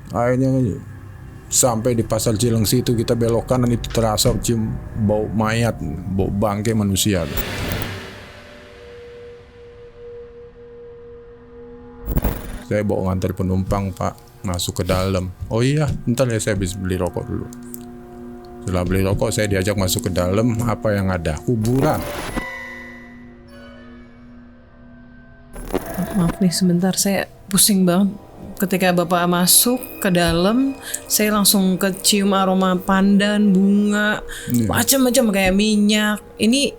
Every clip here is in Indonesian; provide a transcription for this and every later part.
Akhirnya sampai di Pasar Cilengsi itu kita belok kanan, itu terasa cium bau mayat, bau bangkai manusia. Saya bawa ngantar penumpang, Pak, masuk ke dalam. Oh iya, bentar ya, saya habis beli rokok dulu. Setelah beli rokok, saya diajak masuk ke dalam. Apa yang ada? Kuburan. Maaf nih sebentar, saya pusing banget. Ketika Bapak masuk ke dalam, saya langsung kecium aroma pandan, bunga, macam-macam kayak minyak. Ini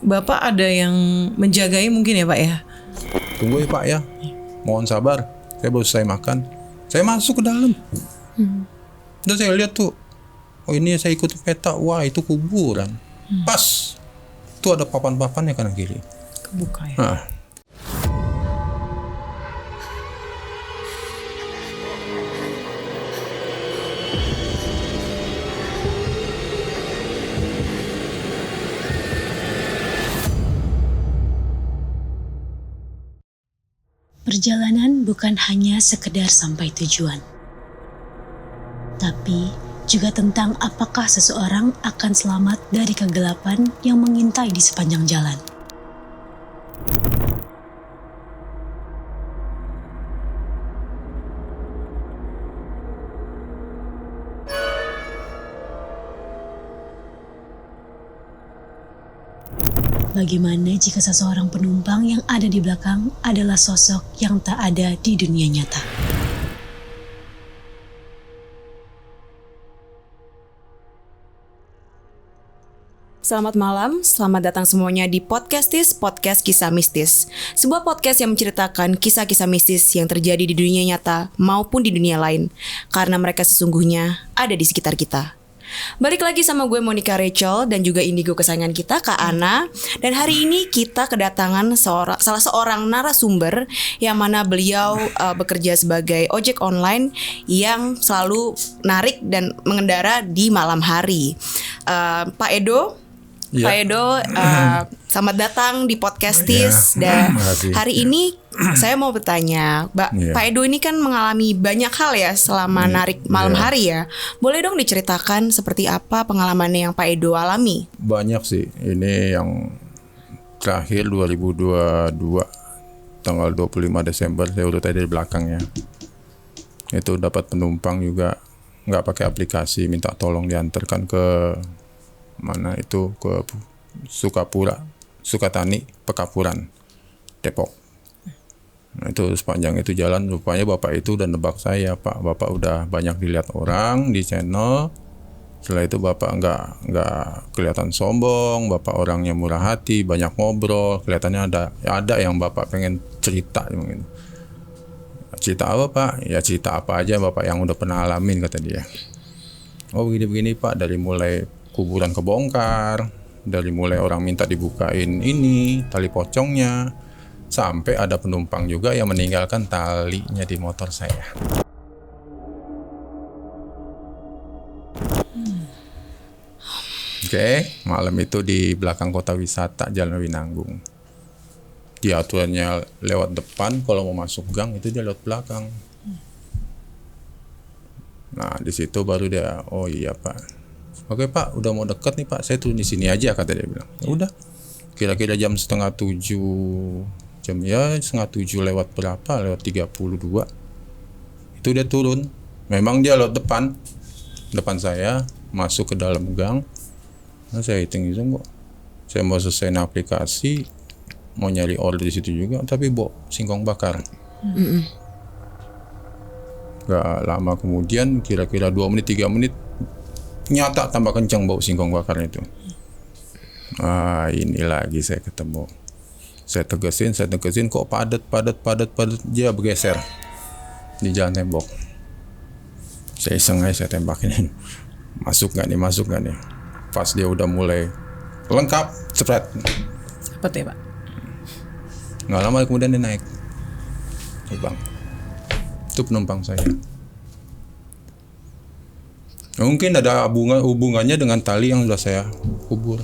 Bapak ada yang menjagai mungkin ya Pak ya? Tunggu ya Pak ya, mohon sabar. Saya baru selesai makan. Saya masuk ke dalam. Dan saya lihat tuh, oh ini saya ikut peta, wah itu kuburan. Pas, tuh ada papan-papannya kanan kiri. Kebuka ya? Nah. Perjalanan bukan hanya sekedar sampai tujuan, tapi juga tentang apakah seseorang akan selamat dari kegelapan yang mengintai di sepanjang jalan. Bagaimana jika seseorang penumpang yang ada di belakang adalah sosok yang tak ada di dunia nyata? Selamat malam, selamat datang semuanya di Podcastis, Podcast Kisah Mistis. Sebuah podcast yang menceritakan kisah-kisah mistis yang terjadi di dunia nyata maupun di dunia lain, karena mereka sesungguhnya ada di sekitar kita. Balik lagi sama gue Monica Rachel dan juga indigo kesayangan kita Kak Ana. Dan hari ini kita kedatangan salah seorang narasumber yang mana beliau bekerja sebagai ojek online yang selalu narik dan mengendara di malam hari. Pak Edo, Ya. Pak Edo, selamat datang di Podcastis. Dan hari ini saya mau bertanya, Pak Edo ini kan mengalami banyak hal ya selama narik malam hari ya. Boleh dong diceritakan seperti apa pengalamannya yang Pak Edo alami? Banyak sih. Ini yang terakhir 2022 tanggal 25 Desember saya udah tadi di belakang ya. Itu dapat penumpang juga nggak pakai aplikasi, minta tolong diantarkan ke mana itu, ke Sukatani, Pekapuran, Depok. Nah, itu sepanjang itu jalan rupanya bapak itu udah nebak saya, Pak. Bapak udah banyak dilihat orang di channel. Setelah itu bapak nggak kelihatan sombong, bapak orangnya murah hati, banyak ngobrol. Kelihatannya ada yang bapak pengen cerita gitu. Cerita apa Pak? Ya cerita apa aja bapak yang udah pernah alamin, kata dia. Oh begini Pak, dari mulai kuburan kebongkar, dari mulai orang minta dibukain ini tali pocongnya, sampai ada penumpang juga yang meninggalkan talinya di motor saya. Oke, malam itu di belakang kota wisata Jalan Winanggung. Dia aturannya lewat depan, kalau mau masuk gang itu dia lewat belakang. Nah di situ baru dia, oh iya Pak. Oke Pak, udah mau deket nih Pak, saya turun di sini aja, kata dia bilang. Ya udah, kira-kira jam 6:30, setengah 7 lewat berapa, lewat 32. Itu dia turun. Memang dia lewat depan saya, masuk ke dalam gang. Nah, saya hitung kok. Saya mau selesai aplikasi, mau nyari order di situ juga, tapi bawa singkong bakar. Gak lama kemudian, kira-kira 2 menit 3 menit, nyata tambah kencang bau singkong bakarnya itu. Ini lagi saya ketemu. Saya tegesin kok padat, dia bergeser di jalan tembok. Saya iseng aja, saya tembakin. Masuk nggak nih? Pas dia udah mulai lengkap, cepet. Apa tuh ya Pak? Nggak lama kemudian dia naik. Bang, itu penumpang saya. Mungkin ada hubungannya dengan tali yang sudah saya kubur.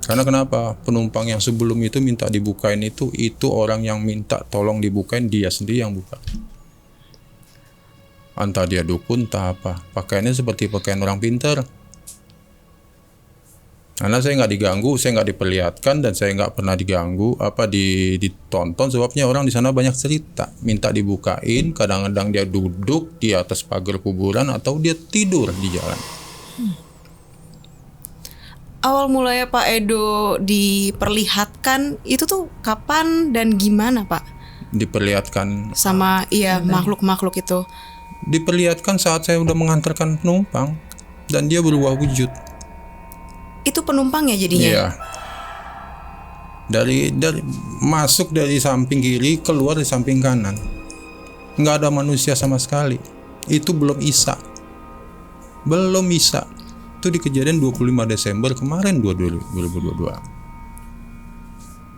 Karena kenapa? Penumpang yang sebelum itu minta dibukain itu orang yang minta tolong dibukain, dia sendiri yang buka. Entah dia dukun, entah apa. Pakaiannya seperti pakaian orang pintar. Karena saya nggak diganggu, saya nggak diperlihatkan, dan saya nggak pernah diganggu, ditonton. Sebabnya orang di sana banyak cerita, minta dibukain. Kadang-kadang dia duduk di atas pagar kuburan atau dia tidur di jalan. Awal mulanya Pak Edo diperlihatkan itu tuh kapan dan gimana Pak? Diperlihatkan Sama makhluk-makhluk itu. Diperlihatkan saat saya udah mengantarkan penumpang dan dia berubah wujud. Itu penumpang ya jadinya? Iya. Dari masuk dari samping kiri, keluar di samping kanan. Nggak ada manusia sama sekali. Itu belum Isya. Belum Isya. Itu di kejadian 25 Desember kemarin 2022.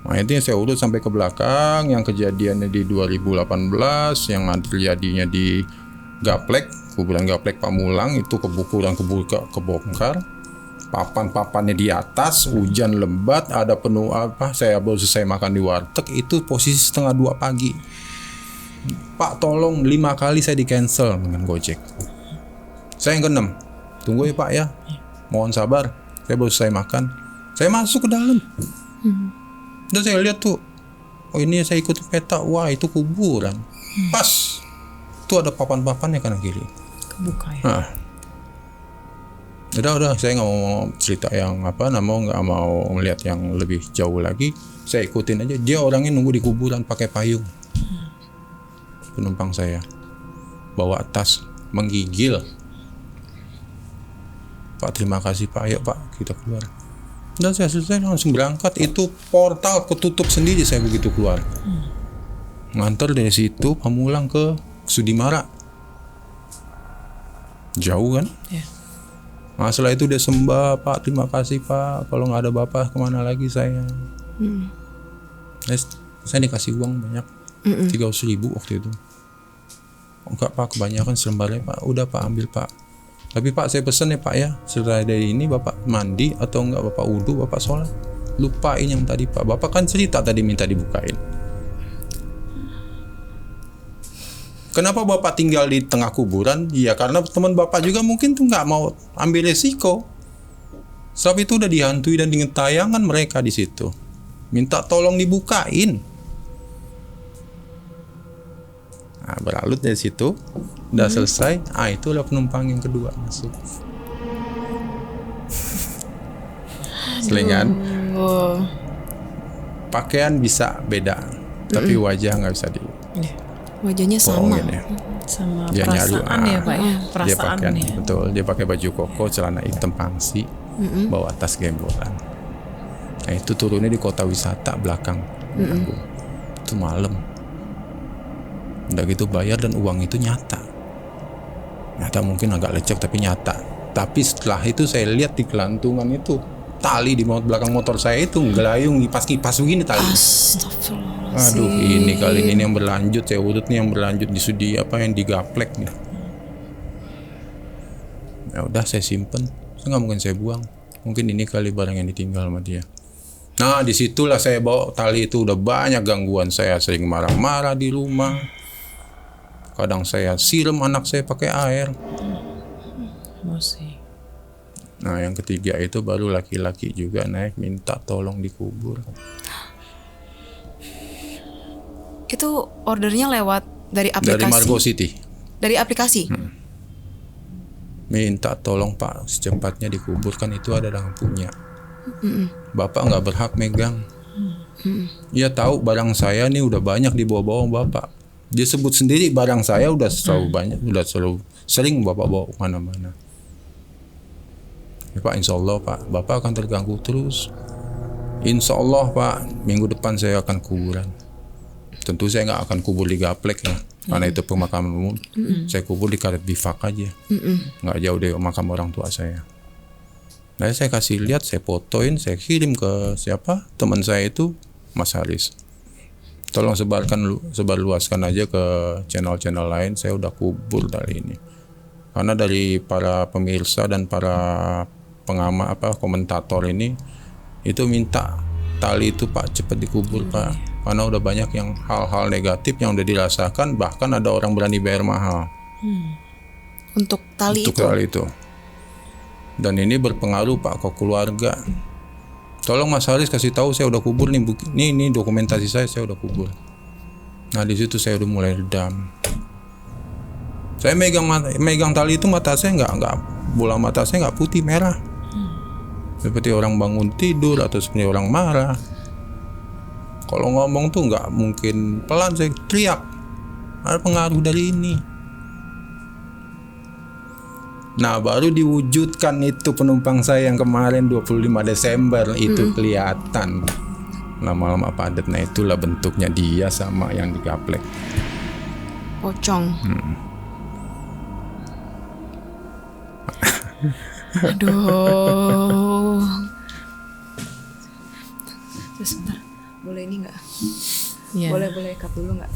Nah, itu yang saya urut sampai ke belakang, yang kejadiannya di 2018, yang terjadinya di Gaplek, kuburan Gaplek Pamulang, itu kebongkar. Papan-papannya di atas, hujan lebat, ada penuh saya baru selesai makan di warteg, itu posisi 1:30 pagi. Pak tolong 5 kali saya di cancel dengan Gojek. Saya yang ke-6, tunggu ya Pak ya, mohon sabar, saya baru selesai makan. Saya masuk ke dalam, dan saya lihat tuh, oh ini saya ikut peta, wah itu kuburan. Pas, tuh ada papan-papannya kanan kiri. Kebuka ya. Nah, udah saya nggak mau cerita yang nggak mau melihat yang lebih jauh lagi. Saya ikutin aja, dia orangnya nunggu di kuburan pakai payung. Penumpang saya bawa tas, menggigil. Pak terima kasih Pak, ayo Pak kita keluar. Dan saya selesai langsung berangkat. Itu portal ketutup sendiri saya begitu keluar. Nganter dari situ Pamulang ke Sudimara. Jauh kan? Ya. Nah, setelah itu dia sembah, Pak terima kasih Pak, kalau nggak ada Bapak kemana lagi saya. Saya dikasih uang banyak, 300.000 waktu itu. Enggak Pak, kebanyakan selembarnya Pak. Udah Pak ambil Pak. Tapi Pak saya pesen ya Pak ya, setelah dari ini Bapak mandi atau enggak Bapak wudhu, Bapak sholat. Lupain yang tadi Pak. Bapak kan cerita tadi minta dibukain. Kenapa Bapak tinggal di tengah kuburan? Ya karena teman Bapak juga mungkin tuh nggak mau ambil resiko. Sebab itu udah dihantui dan digentayangan mereka di situ. Minta tolong dibukain. Nah, berlalu dari situ, udah selesai. Itulah penumpang yang kedua masuk. Selingan. Pakaian bisa beda, tapi wajah nggak bisa di. Wajahnya sama. Bohongin ya. Sama Dia perasaan nyaru, ya Pak ya. Dia Perasaan pakai ya. betul, dia pakai baju koko, celana hitam pangsi, bawa tas gembolan. Nah itu turunnya di kota wisata belakang. Itu malam. Udah gitu bayar dan uang itu nyata. Nyata mungkin agak lecek tapi nyata. Tapi setelah itu saya lihat di kelantungan itu tali di belakang motor saya itu ngelayung kipas-kipas begini tali. Astagfirullah. Aduh, ini kali ini yang berlanjut, saya urut nih yang berlanjut di yang di Gaplek nih. Ya udah saya simpen, saya nggak mungkin saya buang. Mungkin ini kali barang yang ditinggal sama dia. Nah disitulah saya bawa tali itu, udah banyak gangguan. Saya sering marah-marah di rumah. Kadang saya siram anak saya pakai air. Masih. Nah yang ketiga itu baru laki-laki juga naik minta tolong dikubur. Itu ordernya lewat dari aplikasi. Dari Margo City. Dari aplikasi. Minta tolong Pak secepatnya dikuburkan, itu ada yang punya. Bapak nggak berhak megang. Dia tahu barang saya nih udah banyak dibawa-bawa Bapak. Dia sebut sendiri barang saya udah selalu banyak, udah selalu sering Bapak bawa kemana-mana. Ya, Pak insya Allah Pak, Bapak akan terganggu terus. Insya Allah Pak, minggu depan saya akan kuburan. Tentu saya nggak akan kubur di Gaplek ya, karena itu pemakaman umum. Saya kubur di Karet Bifak aja, nggak jauh dari makam orang tua saya. Nah saya kasih lihat, saya fotoin, saya kirim ke siapa teman saya itu, Mas Haris. Tolong sebarluaskan aja ke channel-channel lain. Saya udah kubur dari ini, karena dari para pemirsa dan para komentator ini itu minta tali itu Pak cepat dikubur Pak. Karena udah banyak yang hal-hal negatif yang udah dirasakan, bahkan ada orang berani bayar mahal. Untuk tali untuk itu. tali itu. Dan ini berpengaruh Pak ke keluarga. Tolong Mas Haris kasih tahu saya udah kubur nih, ini dokumentasi saya udah kubur. Nah di situ saya udah mulai redam. Saya megang tali itu, mata saya nggak bola mata saya nggak putih, merah. Seperti orang bangun tidur atau seperti orang marah. Kalau ngomong tuh nggak mungkin pelan, saya teriak. Ada pengaruh dari ini. Nah baru diwujudkan itu penumpang saya yang kemarin 25 Desember itu kelihatan lama-lama padat. Nah itulah bentuknya dia sama yang digaplek. Pocong. Aduh. Sebentar. Boleh ini nggak? Iya. Boleh cut dulu nggak?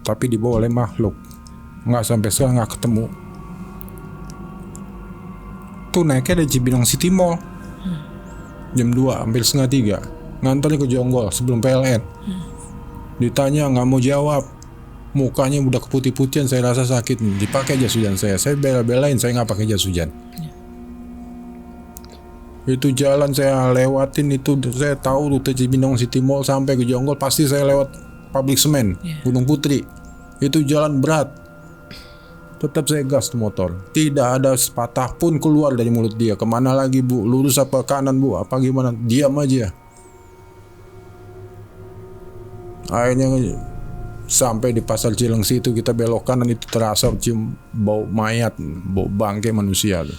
Tapi dibawa oleh makhluk, nggak sampai sekarang nggak ketemu. Tuh naiknya dari Cibinong City Mall jam 2 hampir setengah 3, nganterin ke Jonggol sebelum PLN. Ditanya nggak mau jawab, mukanya udah keputih-putihan, saya rasa sakit. Dipakai jas hujan saya bela-belain saya nggak pakai jas hujan. Itu jalan saya lewatin itu, saya tahu rute Cibinong City Mall sampai ke Jonggol pasti saya lewat pabrik semen, Gunung Putri. Itu jalan berat. Tetap saya gas tuh motor. Tidak ada sepatah pun keluar dari mulut dia. Kemana lagi Bu? Lurus apa kanan Bu? Apa gimana? Diam aja. Akhirnya sampai di Pasar Cilengsi itu kita belok kanan, itu terasa cium bau mayat, bau bangkai manusia tuh.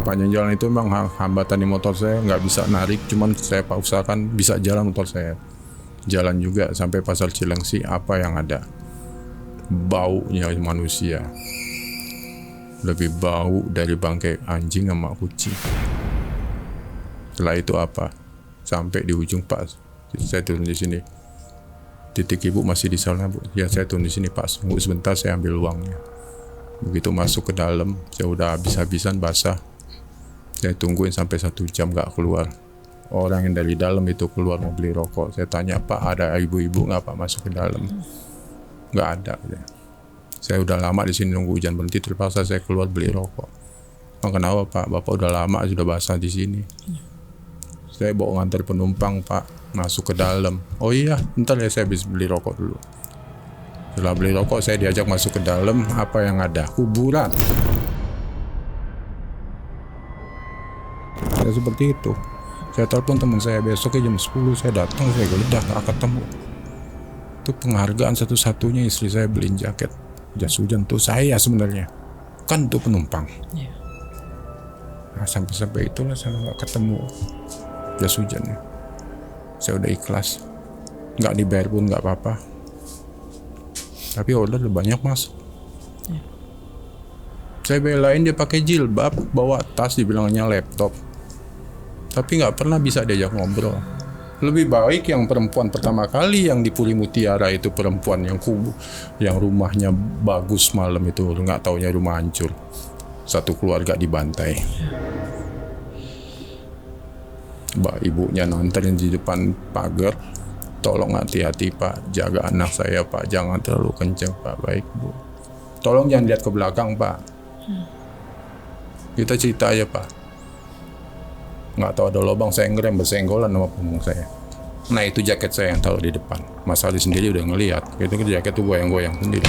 Sepanjang jalan itu memang hambatan di motor saya, nggak bisa narik, cuman saya usahakan bisa jalan motor saya. Jalan juga sampai Pasar Cilengsi, apa yang ada? Baunya manusia. Lebih bau dari bangkai anjing sama kucing. Setelah itu apa? Sampai di ujung Pak, saya turun di sini. Titik Ibu masih di sana Bu? Ya saya turun di sini Pak, tunggu sebentar saya ambil uangnya. Begitu masuk ke dalam, saya udah habis-habisan basah. Saya tungguin sampai 1 jam gak keluar. Orang yang dari dalam itu keluar mau beli rokok. Saya tanya Pak, ada ibu-ibu gak Pak masuk ke dalam? Gak ada. Saya udah lama di sini nunggu hujan berhenti, terpaksa saya keluar beli rokok. Kenapa Pak? Bapak udah lama sudah basah di sini. Saya bawa ngantar penumpang Pak, masuk ke dalam. Oh iya, bentar ya saya habis beli rokok dulu. Setelah beli rokok saya diajak masuk ke dalam, apa yang ada? Kuburan. Ya seperti itu. Saya telepon teman saya, besoknya jam 10 saya datang, saya geledah gak ketemu. Itu penghargaan satu-satunya istri saya beliin jaket jas hujan tuh saya sebenarnya. Kan tuh penumpang. Nah, sampai itulah saya gak ketemu jas hujannya. Saya udah ikhlas, gak dibayar pun gak apa-apa. Tapi order udah banyak masuk. Saya belain dia pakai jilbab, bawa tas, dibilangnya laptop. Tapi nggak pernah bisa diajak ngobrol. Lebih baik yang perempuan pertama kali yang di Puri Mutiara itu, perempuan yang rumahnya bagus malam itu, nggak taunya rumah hancur. Satu keluarga dibantai. Mbak ibunya nonton di depan pagar. Tolong hati-hati Pak, jaga anak saya Pak, jangan terlalu kenceng Pak. Baik Bu. Tolong jangan lihat ke belakang Pak. Kita cerita aja Pak. Nggak tahu ada lubang, saya ngerem bersenggolan sama punggung saya. Nah itu jaket saya yang taruh di depan. Mas Ali sendiri udah ngelihat, itu jaket tuh goyang-goyang sendiri.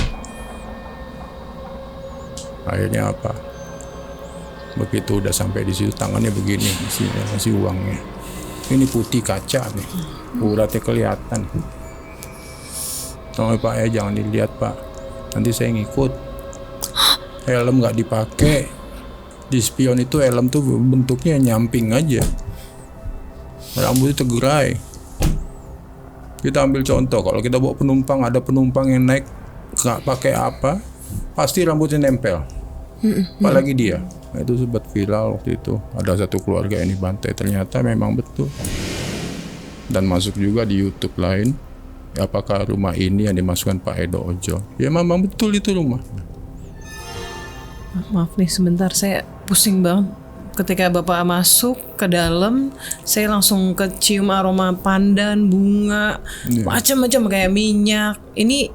Akhirnya apa? Begitu udah sampai di situ, tangannya begini, isinya masih uangnya. Ini putih kaca nih, uratnya kelihatan. Tolong Pak ya jangan dilihat Pak, nanti saya ngikut. Helm nggak dipakai. Di spion itu helm tuh bentuknya nyamping aja, rambutnya tegerai. Kita ambil contoh, kalau kita bawa penumpang, ada penumpang yang naik nggak pakai apa, pasti rambutnya nempel. Apalagi dia. Nah, itu sempat viral waktu itu, ada satu keluarga ini bantai, ternyata memang betul. Dan masuk juga di YouTube lain, apakah rumah ini yang dimasukkan Pak Edo Ojo? Ya memang betul itu rumah. Maaf nih sebentar, saya pusing banget. Ketika Bapak masuk ke dalam, saya langsung kecium aroma pandan, bunga, macam-macam kayak minyak. Ini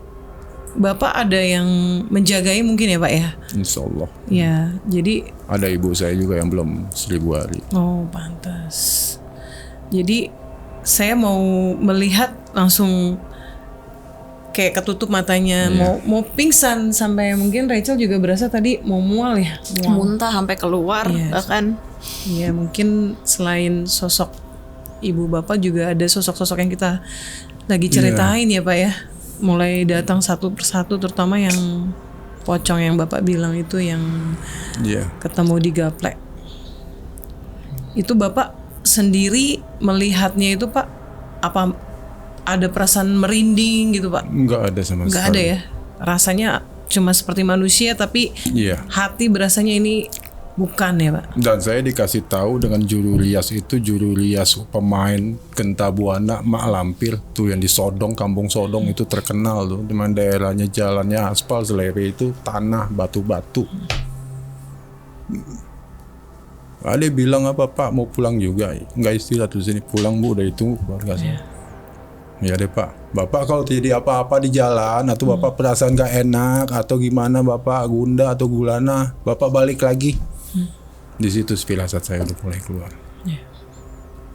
Bapak ada yang menjagai mungkin ya Pak ya? Insya Allah. Ya, jadi Ada ibu saya juga yang belum 1000 hari. oh pantas. Jadi saya mau melihat langsung kayak ketutup matanya, mau pingsan, sampai mungkin Rachel juga berasa tadi mau mual ya. Muntah sampai keluar bahkan. Ya mungkin selain sosok ibu bapak juga ada sosok-sosok yang kita lagi ceritain ya Pak ya. Mulai datang satu persatu, terutama yang pocong yang Bapak bilang itu yang ketemu di gaplek. Itu Bapak sendiri melihatnya itu Pak, apa ada perasaan merinding gitu Pak? Enggak ada sama sekali. Enggak ada ya? Rasanya cuma seperti manusia tapi hati berasanya ini bukan ya Pak? Dan saya dikasih tahu dengan juru rias itu, juru rias pemain Genta Buana Mak Lampir tuh yang di Sodong, Kampung Sodong itu terkenal tuh, di mana daerahnya jalannya aspal, selere itu tanah batu-batu. Ada bilang apa Pak mau pulang juga? Enggak istirahat di sini, pulang Bu, udah itu keluarga saya. Ya deh Pak, Bapak kalau terjadi apa-apa di jalan atau Bapak perasaan gak enak atau gimana Bapak gunda atau gulana, Bapak balik lagi. Di situ firasat saya udah mulai keluar.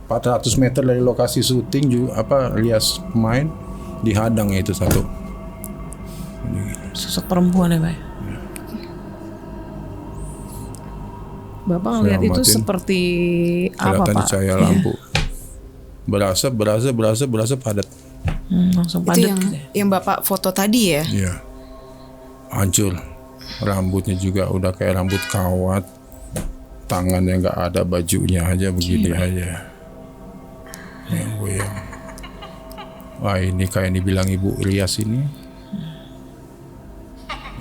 400 meter dari lokasi syuting juga rias pemain dihadang itu satu. Sosok perempuan ya Pak? Bapak ngeliat itu seperti apa kelihatan Pak? cahaya lampu. Berasa padat. Langsung Itu padat yang gitu ya? yang Bapak foto tadi ya? Iya. Hancur. Rambutnya juga udah kayak rambut kawat. Tangannya nggak ada, bajunya aja begini aja. Yang goyang. Wah ini kayak dibilang Ibu Rias ini.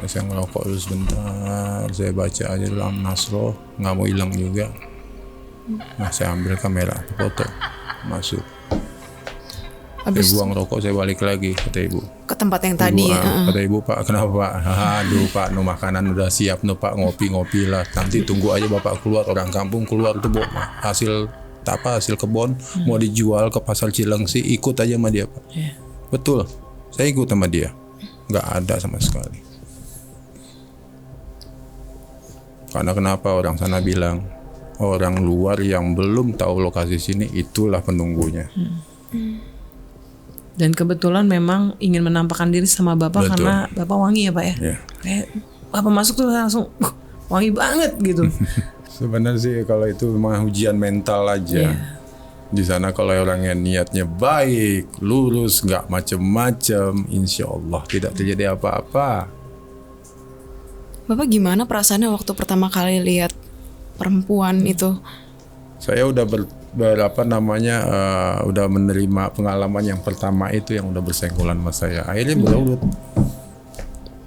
Saya ngerokok dulu sebentar. Saya baca aja dalam Nasroh, nggak mau hilang juga. Nah saya ambil kamera, foto, masuk. Saya buang rokok, saya balik lagi, kata ibu. Ke tempat yang tadi ya? Kata ibu, Pak kenapa Pak? Aduh Pak, no makanan udah siap no Pak, ngopi-ngopi lah. Nanti tunggu aja Bapak keluar, orang kampung keluar tuh hasil kebon mau dijual ke pasar Cilengsi, ikut aja sama dia Pak. Betul, saya ikut sama dia. Nggak ada sama sekali. Karena kenapa orang sana bilang, orang luar yang belum tahu lokasi sini itulah penunggunya. Dan kebetulan memang ingin menampakkan diri sama Bapak. Betul. Karena Bapak wangi ya Pak ya? Kayak Bapak masuk tuh langsung wangi banget gitu. Sebenarnya sih kalau itu memang ujian mental aja. Di sana kalau orangnya niatnya baik, lurus, nggak macem-macem, insya Allah tidak terjadi apa-apa. Bapak gimana perasaannya waktu pertama kali lihat perempuan itu? Saya udah udah menerima pengalaman yang pertama itu yang udah bersenggolan sama saya. Akhirnya berurut.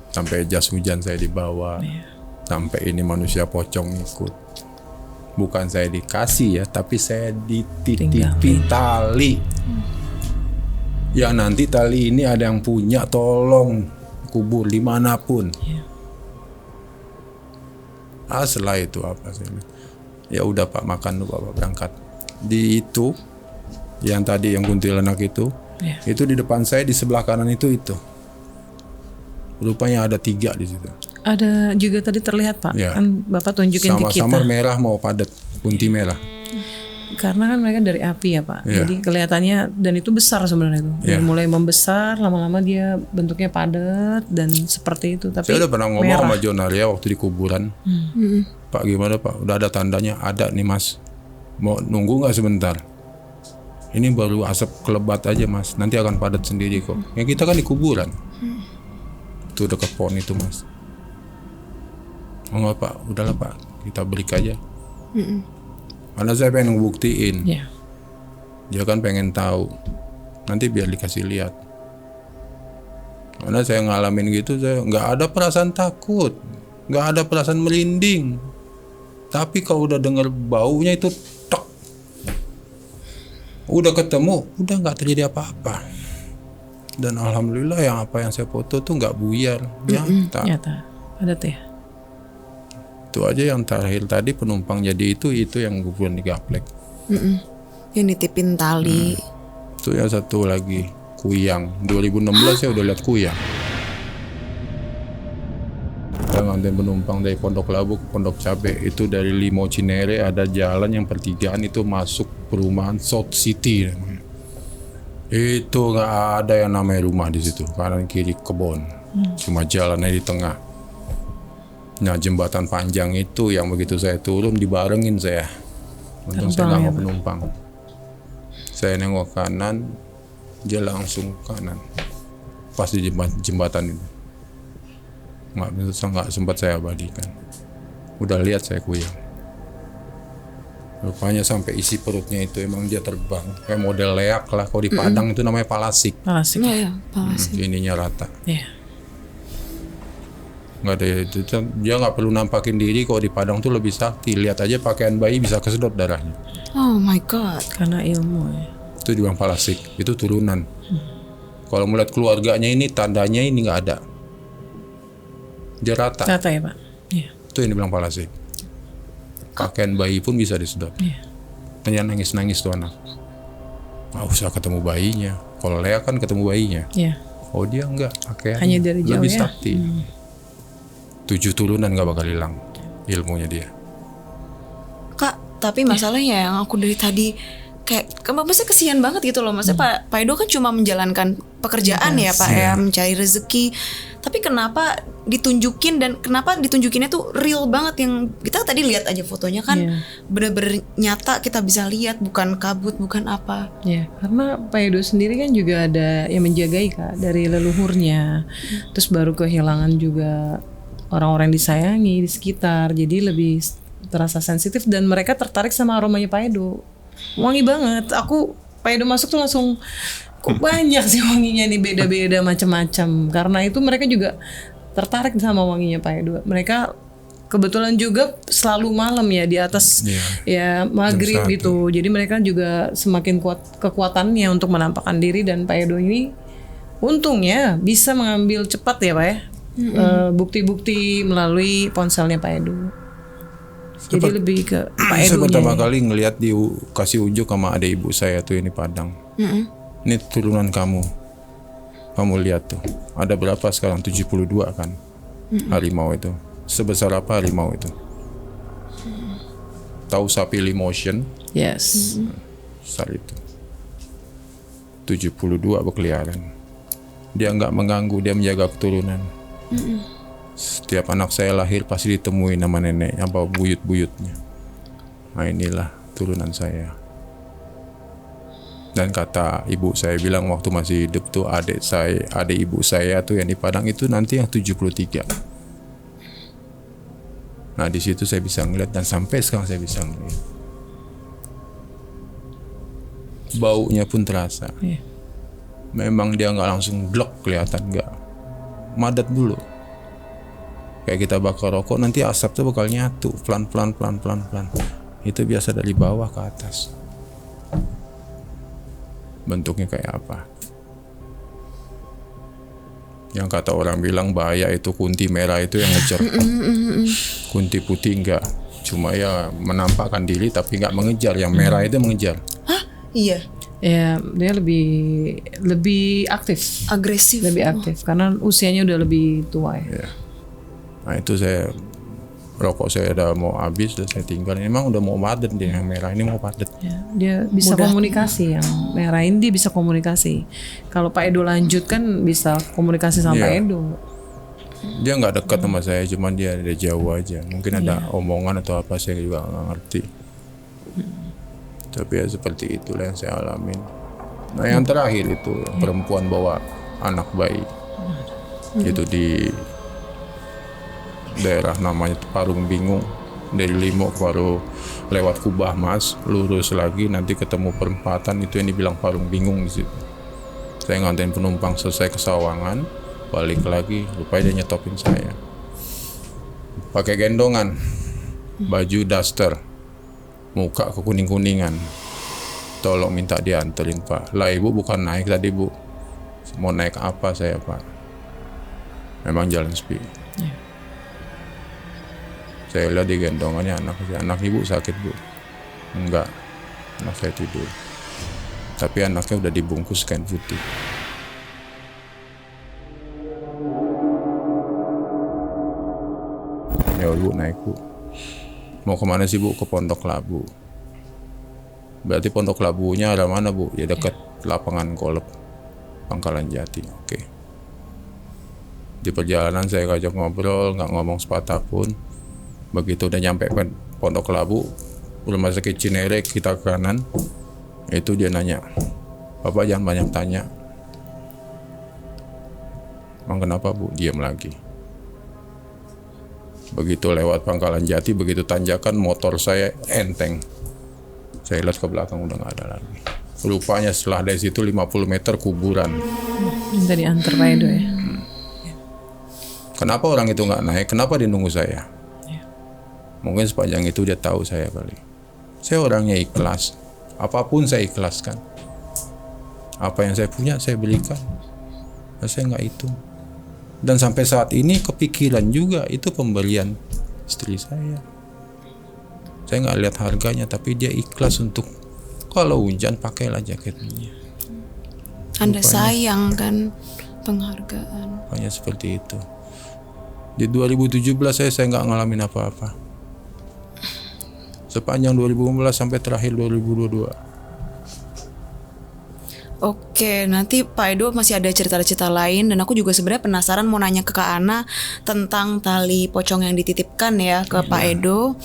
Sampai jas hujan saya dibawa. Sampai ini manusia pocong ikut. Bukan saya dikasih ya, tapi saya dititipi tali. Ya nanti tali ini ada yang punya, tolong kubur dimanapun. Setelah itu apa sih? Ya udah Pak, makan dulu Bapak berangkat. Di itu yang tadi yang kuntilanak itu di depan saya di sebelah kanan itu rupanya ada 3 di situ. Ada juga tadi terlihat Pak, kan Bapak tunjukin ke kita. Sama-sama merah mau padat, kunti merah. Karena kan mereka dari api ya Pak, jadi kelihatannya, dan itu besar sebenarnya itu. Dari mulai membesar, lama-lama dia bentuknya padat dan seperti itu. Tapi saya udah pernah ngomong sama Jonaria waktu di kuburan. Pak gimana Pak, udah ada tandanya? Ada nih Mas, mau nunggu nggak sebentar? Ini baru asap kelebat aja Mas, nanti akan padat sendiri kok. Ya kita kan di kuburan. Itu dekat pohon itu Mas. Oh enggak Pak, udahlah Pak, kita break aja. Karena saya pengen ngebuktiin. Dia kan pengen tahu. Nanti biar dikasih lihat. Karena saya ngalamin gitu, saya nggak ada perasaan takut, nggak ada perasaan merinding. Tapi kalau udah dengar baunya itu tok, udah ketemu, udah nggak terjadi apa-apa. Dan alhamdulillah yang saya foto tuh nggak buyar, nyata. Ada tuh ya. Itu aja yang terakhir tadi penumpang jadi itu yang kemudian digaplek. Yang nitipin tali. Itu yang satu lagi Kuyang. 2016 saya udah lihat Kuyang. Saya nganterin penumpang dari Pondok Labu ke Pondok Cabe. Itu dari Limo Cinere ada jalan yang pertigaan itu masuk perumahan South City namanya. Itu nggak ada yang namanya rumah di situ, kanan kiri kebun, cuma jalannya di tengah. Nah jembatan panjang itu yang begitu saya turun dibarengin saya, untung saya nggak mau penumpang. Saya nengok kanan, dia langsung kanan, pas di jembatan itu. Nggak sempat saya abadikan. Udah lihat saya Kuyang. Rupanya sampai isi perutnya itu emang dia terbang kayak model leak lah. Kalau di Padang itu namanya palasik. Palasik. Iya, palasik. Ininya rata. Iya. Nggak ada itu, dia nggak perlu nampakin diri. Kalau di Padang tuh lebih sakti. Lihat aja pakaian bayi bisa kesedot darahnya. Oh my god. Karena ilmu ya. Itu dibilang palasik. Itu turunan. Kalau melihat keluarganya ini tandanya ini nggak ada. Dia rata. Rata ya Pak. Iya. Itu yang dibilang palasik. Pakaian bayi pun bisa disedot. Iya. Dia nangis-nangis tuh anak. Nggak usah ketemu bayinya. Kalau Lea kan ketemu bayinya. Iya. Oh dia enggak. Pakaian Hanya dari jauh lebih ya. sakti. 7 turunan nggak bakal hilang ilmunya dia. Kak, tapi masalahnya yang aku dari tadi kayak maksudnya kesian banget gitu loh. Maksudnya Pak Edo kan cuma menjalankan pekerjaan ya Pak ya, mencari rezeki. Tapi kenapa ditunjukin dan kenapa ditunjukinnya tuh real banget, yang kita tadi lihat aja fotonya kan bener-bener nyata, kita bisa lihat, bukan kabut, bukan apa. Ya, karena Pak Edo sendiri kan juga ada yang menjagai Kak dari leluhurnya. Terus baru kehilangan juga orang-orang yang disayangi di sekitar. Jadi lebih terasa sensitif dan mereka tertarik sama aromanya Pak Edo. Wangi banget. Pak Edo masuk tuh langsung kok banyak sih wanginya nih, beda-beda macam-macam. Karena itu mereka juga tertarik sama wanginya Pak Edo. Mereka kebetulan juga selalu malam ya di atas ya maghrib gitu. Jadi mereka juga semakin kuat kekuatannya untuk menampakkan diri, dan Pak Edo ini untungnya bisa mengambil cepat ya Pak ya. Bukti-bukti melalui ponselnya Pak Edo. Jadi lebih ke Pak Edo. Saya pertama kali ngelihat kasih ujuk sama adik ibu saya tuh ini Padang. Ini turunan kamu. Kamu lihat tuh. Ada berapa sekarang? 72 kan. Harimau itu. Sebesar apa harimau itu? Tahu sapi Limotion? Yes. Besar itu. 72 berkeliaran. Dia nggak mengganggu, dia menjaga keturunan. Setiap anak saya lahir pasti ditemuin sama neneknya, apa buyut-buyutnya. Nah inilah turunan saya. Dan kata ibu saya bilang waktu masih hidup tuh adik ibu saya tuh yang di Padang itu nanti yang 73. Nah di situ saya bisa ngeliat, dan sampai sekarang saya bisa ngeliat. Baunya pun terasa. Memang dia nggak langsung blok kelihatan, nggak. Madat dulu. Kayak kita bakar rokok nanti asap tuh bakal nyatu pelan-pelan. Itu biasa dari bawah ke atas. Bentuknya kayak apa? Yang kata orang bilang bahaya itu kunti merah itu yang ngejar. Kunti putih enggak. Cuma ya menampakkan diri tapi enggak mengejar. Yang merah itu mengejar. Hah? Iya. Ya, dia lebih aktif. Agresif. Lebih aktif karena usianya udah lebih tua ya. Nah itu saya rokok saya udah mau habis, dan saya tinggal. Memang udah mau padat dia, yang merah ini mau padat. Ya, dia bisa komunikasi, yang merah ini dia bisa komunikasi. Kalau Pak Edo lanjut kan bisa komunikasi sama Pak Edo. Dia nggak dekat sama saya, cuman dia jauh aja. Mungkin ada omongan atau apa saya juga nggak ngerti. Tapi ya seperti itulah yang saya alamin. Nah yang terakhir itu perempuan bawa anak bayi. Itu di daerah namanya Parung Bingung, dari Limo baru lewat Kubah Mas, lurus lagi nanti ketemu perempatan itu yang dibilang Parung Bingung di situ. Saya nganterin penumpang selesai ke Sawangan, balik lagi, rupanya dia nyetopin saya. Pakai gendongan, baju daster, muka kekuning-kuningan. Tolong minta dianterin Pak. Lah ibu bukan naik tadi bu, mau naik apa saya Pak? Memang jalan sepi. Saya lihat di gendongannya anak ibu sakit bu. Enggak, anak saya tidur. Tapi anaknya udah dibungkus kain putih. Ya bu, naik bu. Mau kemana sih bu? Ke Pondok Labu. Berarti Pondok Labunya ada mana bu? Ya dekat lapangan golf Pangkalan Jati. Oke. Di perjalanan saya ngajak ngobrol, nggak ngomong sepatah pun. Begitu udah nyampe Pondok Labu, rumah sakit Cinere, kita ke kanan, itu dia nanya, "Bapak jangan banyak tanya." "Emang kenapa bu?" Diam lagi. Begitu lewat Pangkalan Jati, begitu tanjakan, motor saya enteng. Saya lihat ke belakang udah nggak ada lagi. Rupanya setelah dari situ 50 meter kuburan. Minta diantar Pak Edo ya. Kenapa orang itu nggak naik? Kenapa dia nunggu saya? Mungkin sepanjang itu dia tahu saya kali. Saya orangnya ikhlas. Apapun saya ikhlaskan. Apa yang saya punya saya berikan. Saya nggak hitung. Dan sampai saat ini kepikiran juga itu pemberian istri saya. Saya nggak lihat harganya, tapi dia ikhlas untuk kalau hujan pakailah jaketnya. Anda sayang kan penghargaan. Hanya seperti itu. Di 2017 saya nggak ngalamin apa-apa. Sepanjang 2015 sampai terakhir 2022. Oke, nanti Pak Edo masih ada cerita-cerita lain dan aku juga sebenarnya penasaran mau nanya ke Kak Ana tentang tali pocong yang dititipkan ya ke Pak Edo.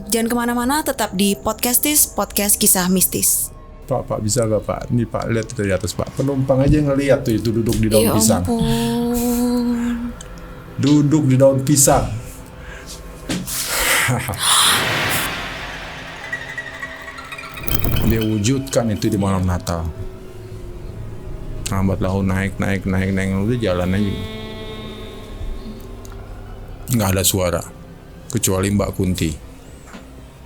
Jangan kemana-mana, tetap di Podcastis, podcast kisah mistis. Pak bisa gak Pak? Ini Pak lihat tuh di atas Pak. Penumpang aja ngelihat tuh itu duduk di daun pisang. Ampun. Duduk di daun pisang. Dia wujudkan itu di malam Natal. Lambat laun naik udah jalan aja. Nggak ada suara kecuali Mbak Kunti.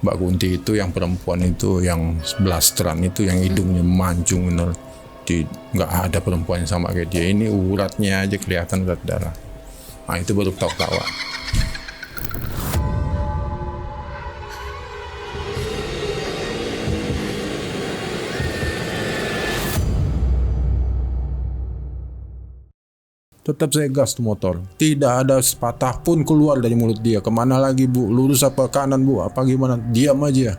Mbak Kunti itu yang perempuan itu yang blasteran itu yang hidungnya mancung bener. Nggak ada perempuan yang sama kayak dia. Ini uratnya aja kelihatan urat darah. Nah itu baru tawa. Tetap saya gas tuh motor. Tidak ada sepatah pun keluar dari mulut dia. Kemana lagi bu? Lurus apa kanan bu? Apa gimana? Diam aja.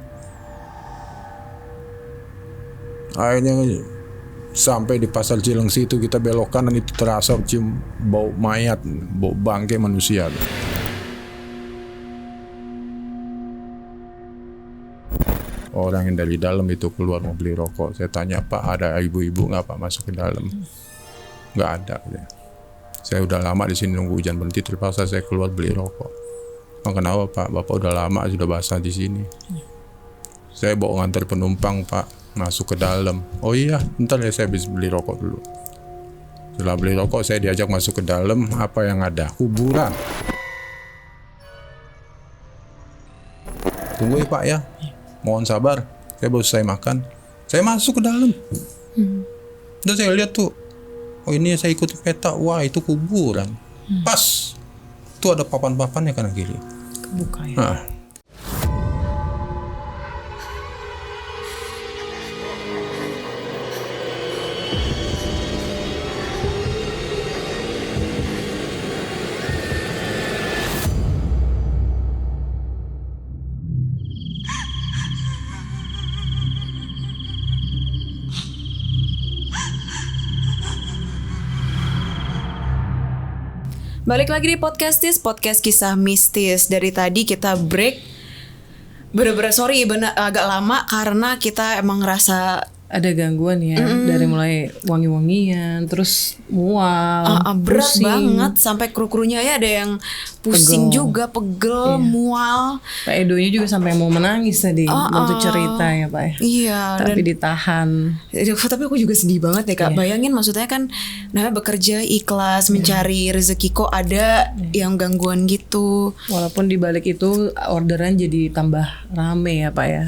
Akhirnya sampai di Pasar Cilengsi itu kita belok kanan itu terasa cium bau mayat, bau bangkai manusia. Orang yang dari dalam itu keluar mau beli rokok. Saya tanya, "Pak, ada ibu-ibu nggak Pak masuk ke dalam?" Nggak ada. Saya udah lama di sini nunggu hujan berhenti, terpaksa saya keluar beli rokok. "Oh, kenapa Pak? Bapak udah lama sudah basah di sini." "Saya bawa ngantar penumpang Pak, masuk ke dalam." "Oh iya, bentar ya saya bisa beli rokok dulu." Setelah beli rokok saya diajak masuk ke dalam. Apa yang ada? Kuburan. "Tunggu ya Pak ya, mohon sabar. Saya baru selesai makan." Saya masuk ke dalam. Dan saya lihat tuh, oh ini saya ikuti peta, wah itu kuburan. Pas, tuh ada papan-papannya kanan kiri. Kebuka ya. Nah. Balik lagi di Podcastis, podcast kisah mistis. Dari tadi kita break bener-bener agak lama karena kita emang ngerasa Ada gangguan ya, dari mulai wangi-wangian, terus mual, berat pusing. banget sampai kru-krunya ya ada yang pusing juga, pegel, mual. Pak Edonya juga sampai mau menangis tadi waktu cerita ya Pak ya. Iya. Tapi ditahan. Tapi aku juga sedih banget ya Kak. Bayangin maksudnya kan namanya bekerja ikhlas mencari rezeki, kok ada yang gangguan gitu. Walaupun di balik itu orderan jadi tambah rame ya Pak ya,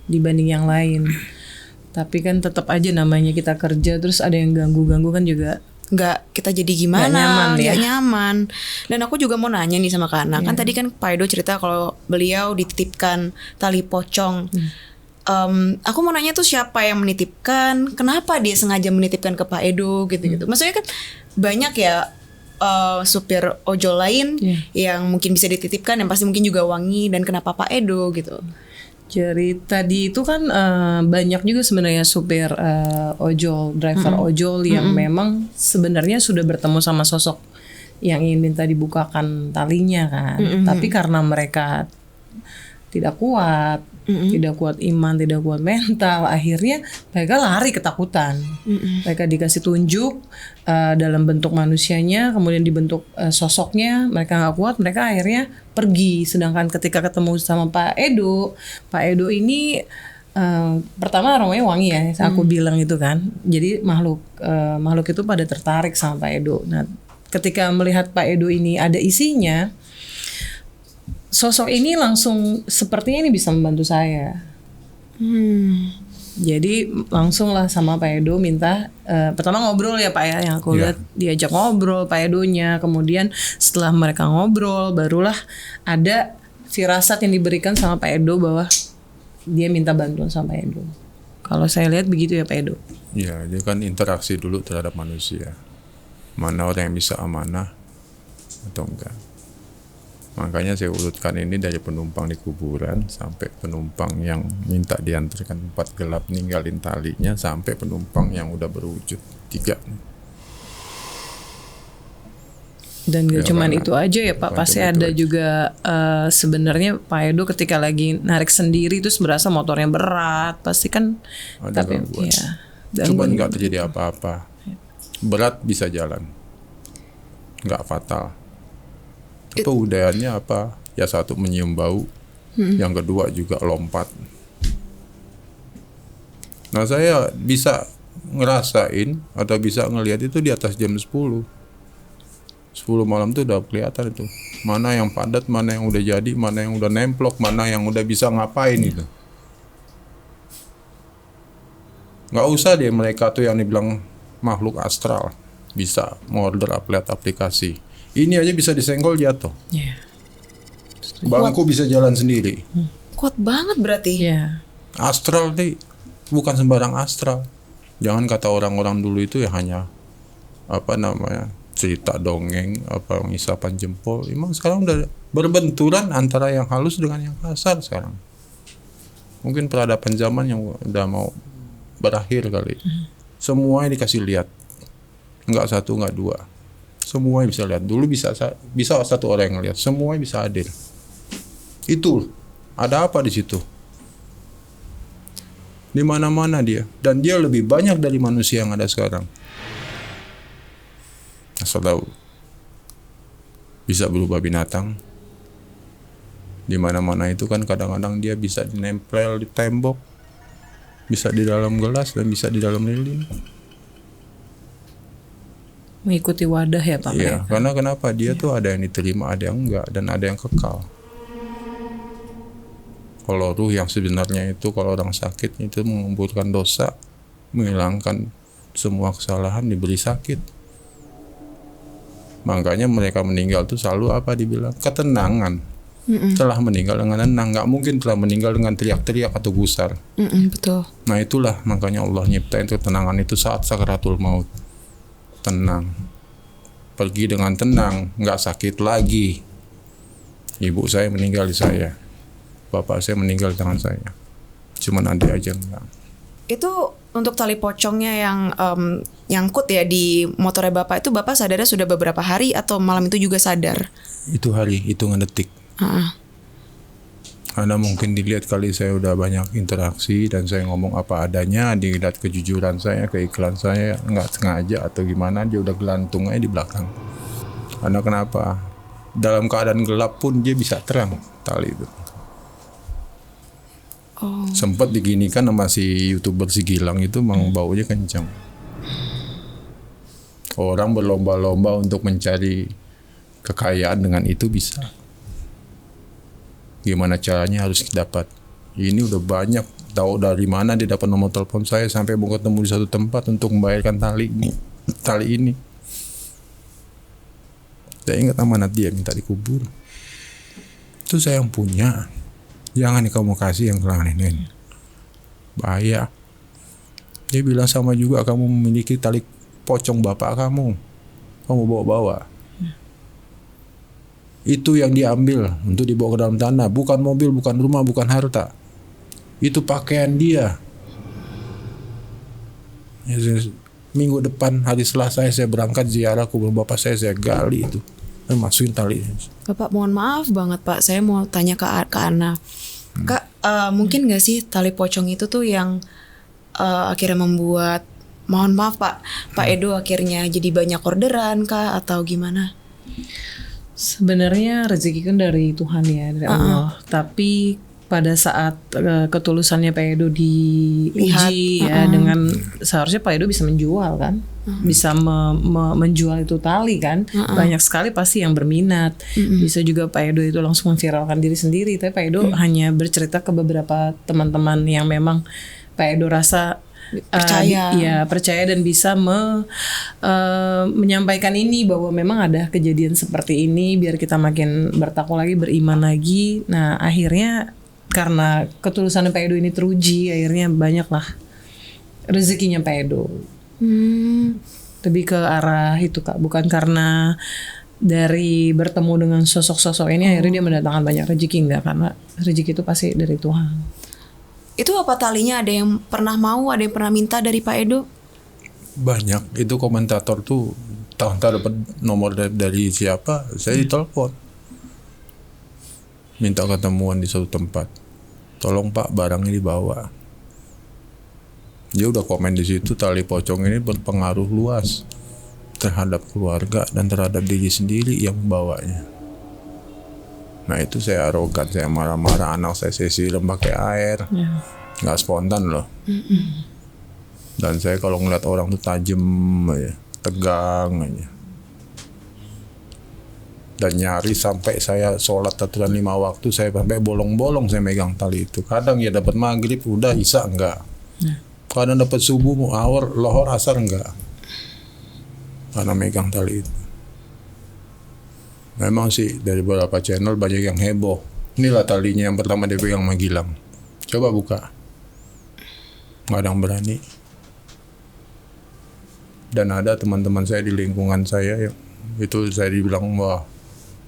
dibanding yang lain. Tapi kan tetap aja namanya kita kerja terus ada yang ganggu-ganggu kan juga nggak kita jadi gimana, Nggak nyaman ya. nggak nyaman. Dan aku juga mau nanya nih sama Kak Ana, kan tadi kan Pak Edo cerita kalau beliau dititipkan tali pocong. Aku mau nanya tuh siapa yang menitipkan, kenapa dia sengaja menitipkan ke Pak Edo gitu-gitu. Maksudnya kan banyak ya supir ojol lain yang mungkin bisa dititipkan, yang pasti mungkin juga wangi, dan kenapa Pak Edo gitu. Jadi tadi itu kan banyak juga sebenarnya supir ojol, driver ojol yang memang sebenarnya sudah bertemu sama sosok yang ingin minta dibukakan talinya kan. Tapi karena mereka tidak kuat, tidak kuat iman, tidak kuat mental, akhirnya mereka lari ketakutan. Mereka dikasih tunjuk dalam bentuk manusianya, kemudian dibentuk sosoknya, mereka nggak kuat, mereka akhirnya pergi. Sedangkan ketika ketemu sama Pak Edo ini pertama aromanya wangi ya, aku bilang itu kan. Jadi makhluk itu pada tertarik sama Pak Edo. Nah, ketika melihat Pak Edo ini ada isinya, sosok ini langsung sepertinya ini bisa membantu saya. Jadi langsung lah sama Pak Edo minta pertama ngobrol ya Pak ya, yang aku lihat diajak ngobrol Pak Edonya. Kemudian setelah mereka ngobrol barulah ada firasat yang diberikan sama Pak Edo bahwa dia minta bantuan sama Pak Edo. Kalau saya lihat begitu ya Pak Edo. Ya, dia kan interaksi dulu terhadap manusia. Mana orang yang bisa amanah atau enggak. Makanya saya urutkan ini dari penumpang di kuburan sampai penumpang yang minta diantarkan 4 gelap ninggalin talinya sampai penumpang yang udah berwujud 3. Dan gak Ya, cuman karena itu aja ya Pak, pasti ada juga sebenarnya Pak Edo ketika lagi narik sendiri terus berasa motornya berat, pasti kan Ada tapi gangguan. ya. Cuma nggak terjadi apa-apa. Berat bisa jalan, nggak fatal. Kebudayaannya apa? Ya satu menyium bau, yang kedua juga lompat. Nah saya bisa ngerasain atau bisa ngelihat itu di atas jam 10 malam tuh udah kelihatan itu. Mana yang padat, mana yang udah jadi, mana yang udah nemplok, mana yang udah bisa ngapain itu. Nggak usah deh mereka tuh yang dibilang makhluk astral bisa ngorder aplikasi. Ini aja bisa disenggol jatuh. Iya. Bangku bisa jalan sendiri. Kuat banget berarti. Iya. Astral nih bukan sembarang astral. Jangan kata orang-orang dulu itu ya hanya apa namanya cerita dongeng, apa ngisapan jempol. Emang sekarang udah berbenturan antara yang halus dengan yang kasar sekarang. Mungkin peradaban zaman yang udah mau berakhir kali. Semuanya dikasih lihat. Enggak satu, enggak dua. Semuanya bisa lihat. Dulu bisa satu orang yang lihat. Semuanya bisa hadir. Itu ada apa di situ? Di mana-mana dia, dan dia lebih banyak dari manusia yang ada sekarang. Asal tahu. Bisa berubah binatang. Di mana-mana itu kan kadang-kadang dia bisa dinempel di tembok, bisa di dalam gelas dan bisa di dalam lilin. Mengikuti wadah ya Pak. Iya, karena kenapa dia tuh ada yang diterima, ada yang enggak, dan ada yang kekal. Kalau ruh yang sebenarnya itu kalau orang sakit itu mengumpulkan dosa, menghilangkan semua kesalahan, diberi sakit. Makanya mereka meninggal tuh selalu apa dibilang ketenangan. Telah meninggal dengan tenang, nggak mungkin telah meninggal dengan teriak-teriak atau gusar. Betul. Nah itulah makanya Allah nyiptain ketenangan itu saat sakaratul maut. Tenang, pergi dengan tenang, nggak sakit lagi. Ibu saya meninggal di saya, bapak saya meninggal di tangan saya, cuman adik aja enggak. Itu untuk tali pocongnya yang nyangkut ya di motornya bapak, itu bapak sadarnya sudah beberapa hari atau malam itu juga sadar? Itu hari, hitungan detik. Karena mungkin dilihat kali saya udah banyak interaksi dan saya ngomong apa adanya, dilihat kejujuran saya, keikhlasan saya, nggak sengaja atau gimana, dia udah gelantung aja di belakang. Karena kenapa? Dalam keadaan gelap pun dia bisa terang tali itu. Sempat diginikan sama si YouTuber si Gilang itu, memang baunya kencang. Orang berlomba-lomba untuk mencari kekayaan dengan itu bisa. Gimana caranya harus dapat. Ini udah banyak, tahu dari mana dia dapat nomor telepon saya sampai mau ketemu di satu tempat untuk membayarkan tali ini. Saya ingat amanat dia minta dikubur. Itu saya yang punya. Jangan kamu kasih yang ke orang lain. Bahaya. Dia bilang sama juga kamu memiliki tali pocong bapak kamu. Kamu bawa-bawa. Itu yang diambil untuk dibawa ke dalam tanah. Bukan mobil, bukan rumah, bukan harta. Itu pakaian dia. Minggu depan hari Selasa saya berangkat ziarah kubur bapak saya gali itu. Dan masukin tali. Bapak mohon maaf banget Pak, saya mau tanya ke Ana. Kak, mungkin gak sih tali pocong itu tuh yang akhirnya membuat, mohon maaf Pak Edo akhirnya jadi banyak orderan kah atau gimana? Sebenarnya rezeki kan dari Tuhan ya, dari Allah. Tapi pada saat ketulusannya Pak Edo diuji ya, dengan seharusnya Pak Edo bisa menjual kan, bisa menjual itu tali kan, banyak sekali pasti yang berminat. Bisa juga Pak Edo itu langsung memviralkan diri sendiri, tapi Pak Edo hanya bercerita ke beberapa teman-teman yang memang Pak Edo rasa percaya dan bisa menyampaikan ini bahwa memang ada kejadian seperti ini biar kita makin bertakwa lagi, beriman lagi. Nah akhirnya karena ketulusan Pak Edo ini teruji, akhirnya banyaklah rezekinya Pak Edo. Lebih ke arah itu Kak, bukan karena dari bertemu dengan sosok-sosok ini akhirnya dia mendatangkan banyak rezeki, enggak, karena rezeki itu pasti dari Tuhan. Itu apa talinya, ada yang pernah mau, ada yang pernah minta dari Pak Edo? Banyak, itu komentator tuh entah dapat nomor dari siapa, saya ditelepon. Minta ketemuan di suatu tempat. Tolong Pak, barangnya dibawa. Dia udah komen di situ, tali pocong ini berpengaruh luas terhadap keluarga dan terhadap diri sendiri yang membawanya. Nah itu saya arogan, saya marah-marah, anak saya siram pakai air, nggak spontan loh. Dan saya kalau ngeliat orang tuh tajem aja, tegang aja. Dan nyari sampai saya sholat aturan 5 waktu, saya sampai bolong-bolong saya megang tali itu. Kadang ya dapat maghrib udah, isya enggak. Kadang dapat subuh mau awar, lohor asar enggak. Karena megang tali itu. Memang sih dari beberapa channel banyak yang heboh. Inilah talinya yang pertama dia pegang sama Gilang. Coba buka. Nggak ada yang berani. Dan ada teman-teman saya di lingkungan saya yang itu saya dibilang, wah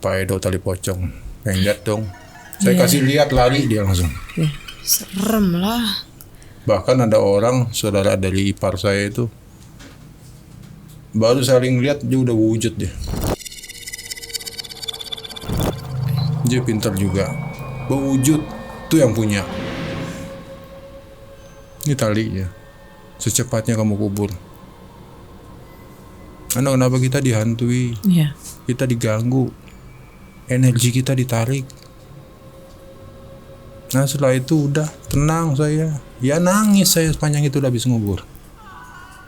Pak Edo tali pocong, pengen lihat dong. Saya kasih lihat, lari dia langsung. Serem lah. Bahkan ada orang saudara dari ipar saya itu baru saling lihat dia udah wujud dia. Dia pintar juga, berwujud tuh yang punya. Ini talinya, secepatnya kamu kubur. Karena kenapa kita dihantui, kita diganggu, energi kita ditarik. Nah setelah itu udah tenang saya, ya nangis saya sepanjang itu udah habis ngubur.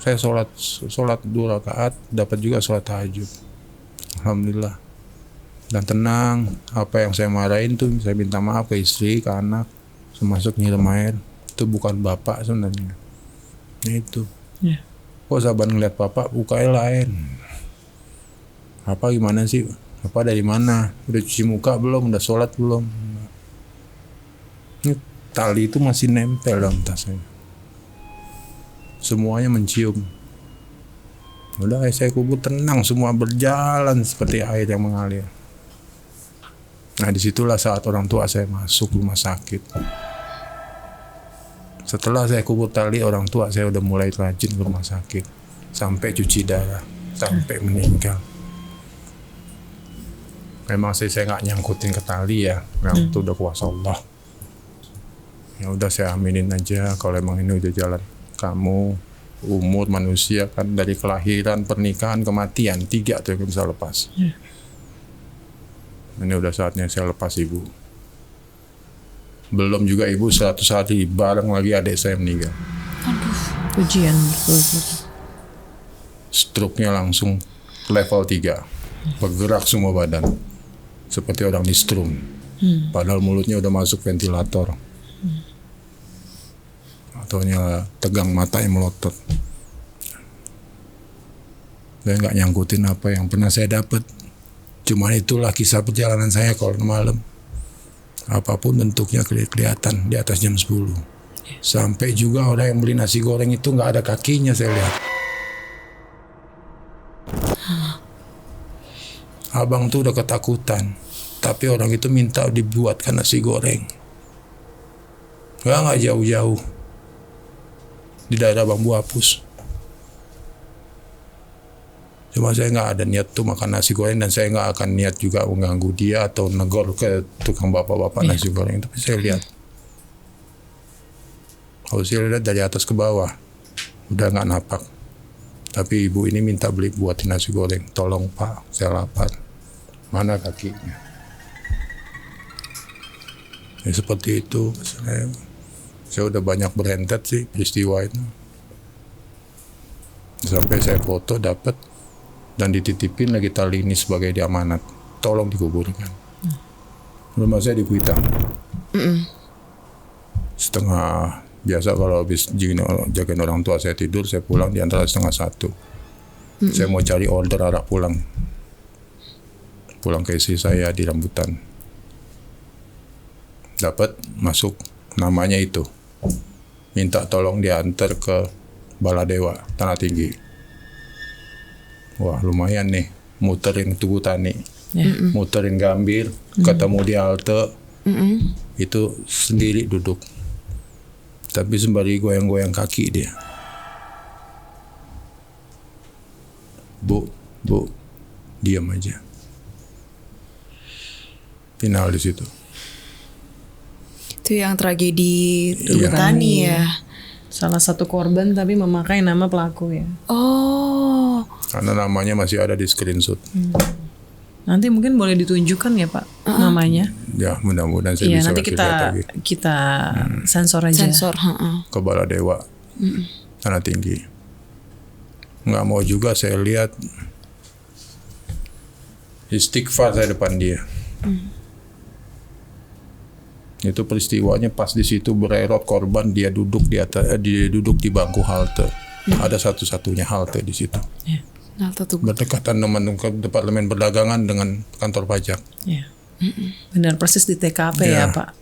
Saya sholat 2 rakaat, dapat juga sholat tahajud, alhamdulillah. Dan tenang, apa yang saya marahin tuh saya minta maaf ke istri, ke anak, termasuk nyiram air. Itu bukan bapak sebenarnya. Nah itu. Kok sahabat ngeliat bapak bukain lain. Apa gimana sih? Apa dari mana? Udah cuci muka belum? Udah sholat belum? Ini tali itu masih nempel dalam tas saya. Semuanya mencium. Udah saya kubur tenang, semua berjalan seperti air yang mengalir. Nah disitulah saat orang tua saya masuk rumah sakit. Setelah saya kubur tali, orang tua saya udah mulai rajin ke rumah sakit. Sampai cuci darah, sampai meninggal. Memang saya nggak nyangkutin ke tali ya, memang itu udah kuasa Allah. Ya udah saya aminin aja kalau emang ini udah jalan kamu. Umur manusia kan dari kelahiran, pernikahan, kematian, 3 tuh yang bisa lepas. Ini udah saatnya saya lepas ibu. Belum juga ibu 100 hari bareng lagi adik saya meninggal. Aduh, ujian. Stroke-nya langsung level 3. Bergerak semua badan. Seperti orang di strum. Padahal mulutnya udah masuk ventilator. Ataunya tegang, matanya melotot. Saya nggak nyangkutin apa yang pernah saya dapat. Cuman itulah kisah perjalanan saya kalau malam. Apapun bentuknya kelihatan di atas jam 10. Sampai juga orang yang beli nasi goreng itu nggak ada kakinya saya lihat. Abang tuh udah ketakutan. Tapi orang itu minta dibuatkan nasi goreng. Nggak jauh-jauh. Di daerah Bambu Apus. Cuma saya nggak ada niat tuh makan nasi goreng, dan saya nggak akan niat juga mengganggu dia atau negor ke tukang bapak-bapak nasi goreng. Tapi saya lihat, kalau saya lihat dari atas ke bawah, udah nggak napak. Tapi ibu ini minta buatin nasi goreng. Tolong Pak, saya lapar. Mana kakinya? Ya seperti itu. Saya udah banyak berentet sih peristiwa itu. Sampai saya foto dapat. Dan dititipin lagi tali ini sebagai diamanat. Tolong dikuburkan. Rumah saya di Kuitang. Setengah, biasa kalau habis jagain orang tua saya tidur, saya pulang di antara 12:30. Saya mau cari order arah pulang. Pulang ke istri saya di Rambutan. Dapat masuk namanya itu. Minta tolong diantar ke Baladewa, Tanah Tinggi. Wah lumayan nih, muterin Tugu Tani, muterin Gambir, ketemu di halte, itu sendiri duduk. Tapi sembari goyang-goyang kaki dia. Bu, diam aja. Final di situ. Itu yang tragedi Tugu Iya. Tani ya. Salah satu korban tapi memakai nama pelaku ya. Oh, Karena namanya masih ada di screenshot. Nanti mungkin boleh ditunjukkan ya Pak namanya. Ya mudah-mudahan saya Iya bisa nanti kasih lihat lagi. kita sensor aja. sensor. Ke Baladewa, Tanah Tinggi. Nggak mau juga saya lihat istighfar saya depan dia. Itu peristiwanya pas di situ bererot korban, dia duduk di atas, dia duduk di bangku halte. Ada satu-satunya halte di situ. Nah, tuh. Berdekatan dengan Departemen Perdagangan dengan kantor pajak. Ya. Benar persis di TKP ya Pak.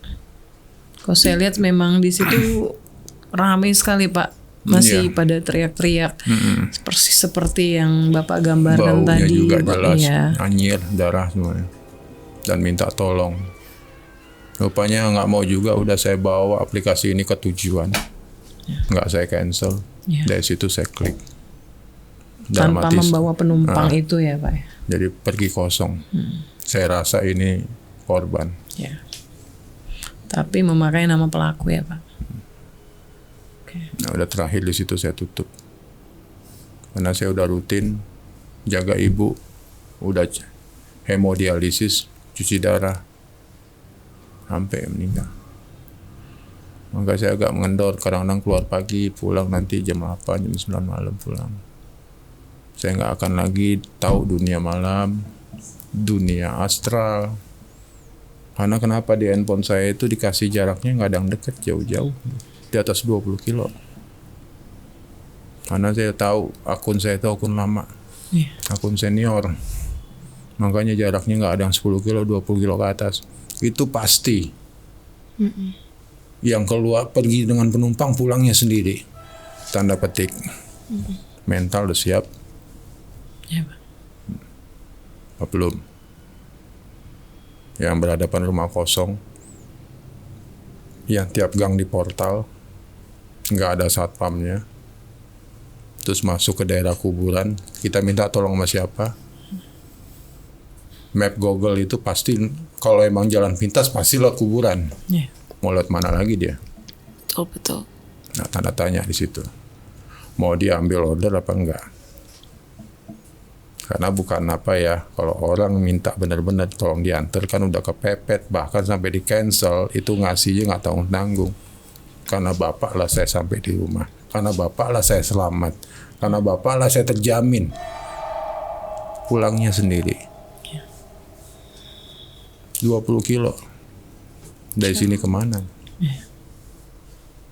Kalau saya lihat memang di situ ramai sekali Pak. Masih pada teriak-teriak. Seperti yang Bapak gambarkan Baunya tadi. juga jelas, Iya. anyir, darah semuanya. Dan minta tolong. Rupanya nggak mau juga, udah saya bawa aplikasi ini ke tujuan. Nggak saya cancel. Dari situ saya klik. Tanpa membawa penumpang itu ya Pak. Jadi pergi kosong. Saya rasa ini korban. Ya. Tapi memakai nama pelaku ya Pak. Nah, udah terakhir di situ saya tutup. Karena saya udah rutin jaga ibu, udah hemodialisis, cuci darah, sampai meninggal. Maka saya agak mengendor, kadang-kadang keluar pagi, pulang nanti jam 8, jam 9 malam pulang. Saya nggak akan lagi tahu dunia malam, dunia astral. Karena kenapa di handphone saya itu dikasih jaraknya nggak ada yang deket, jauh-jauh. Di atas 20 kilo. Karena saya tahu akun saya itu akun lama. Akun senior. Makanya jaraknya nggak ada yang 10 kilo, 20 kilo ke atas. Itu pasti. Yang keluar pergi dengan penumpang, pulangnya sendiri. Tanda petik. Mental udah siap. Ya Pak. Apa belum? Yang berhadapan rumah kosong. Yang tiap gang di portal. Nggak ada satpamnya. Terus masuk ke daerah kuburan. Kita minta tolong sama siapa? Map Google itu pasti, kalau emang jalan pintas pasti lewat kuburan. Ya. Mau lewat mana lagi dia? Betul. Nah, tanda tanya di situ. Mau dia ambil order apa enggak? Karena bukan apa ya, kalau orang minta benar-benar tolong diantar kan udah kepepet, bahkan sampai di cancel, itu ngasihnya nggak tanggung-tanggung. Karena bapak lah saya sampai di rumah. Karena bapak lah saya selamat. Karena bapak lah saya terjamin. Pulangnya sendiri. 20 kilo. Dari sini kemana?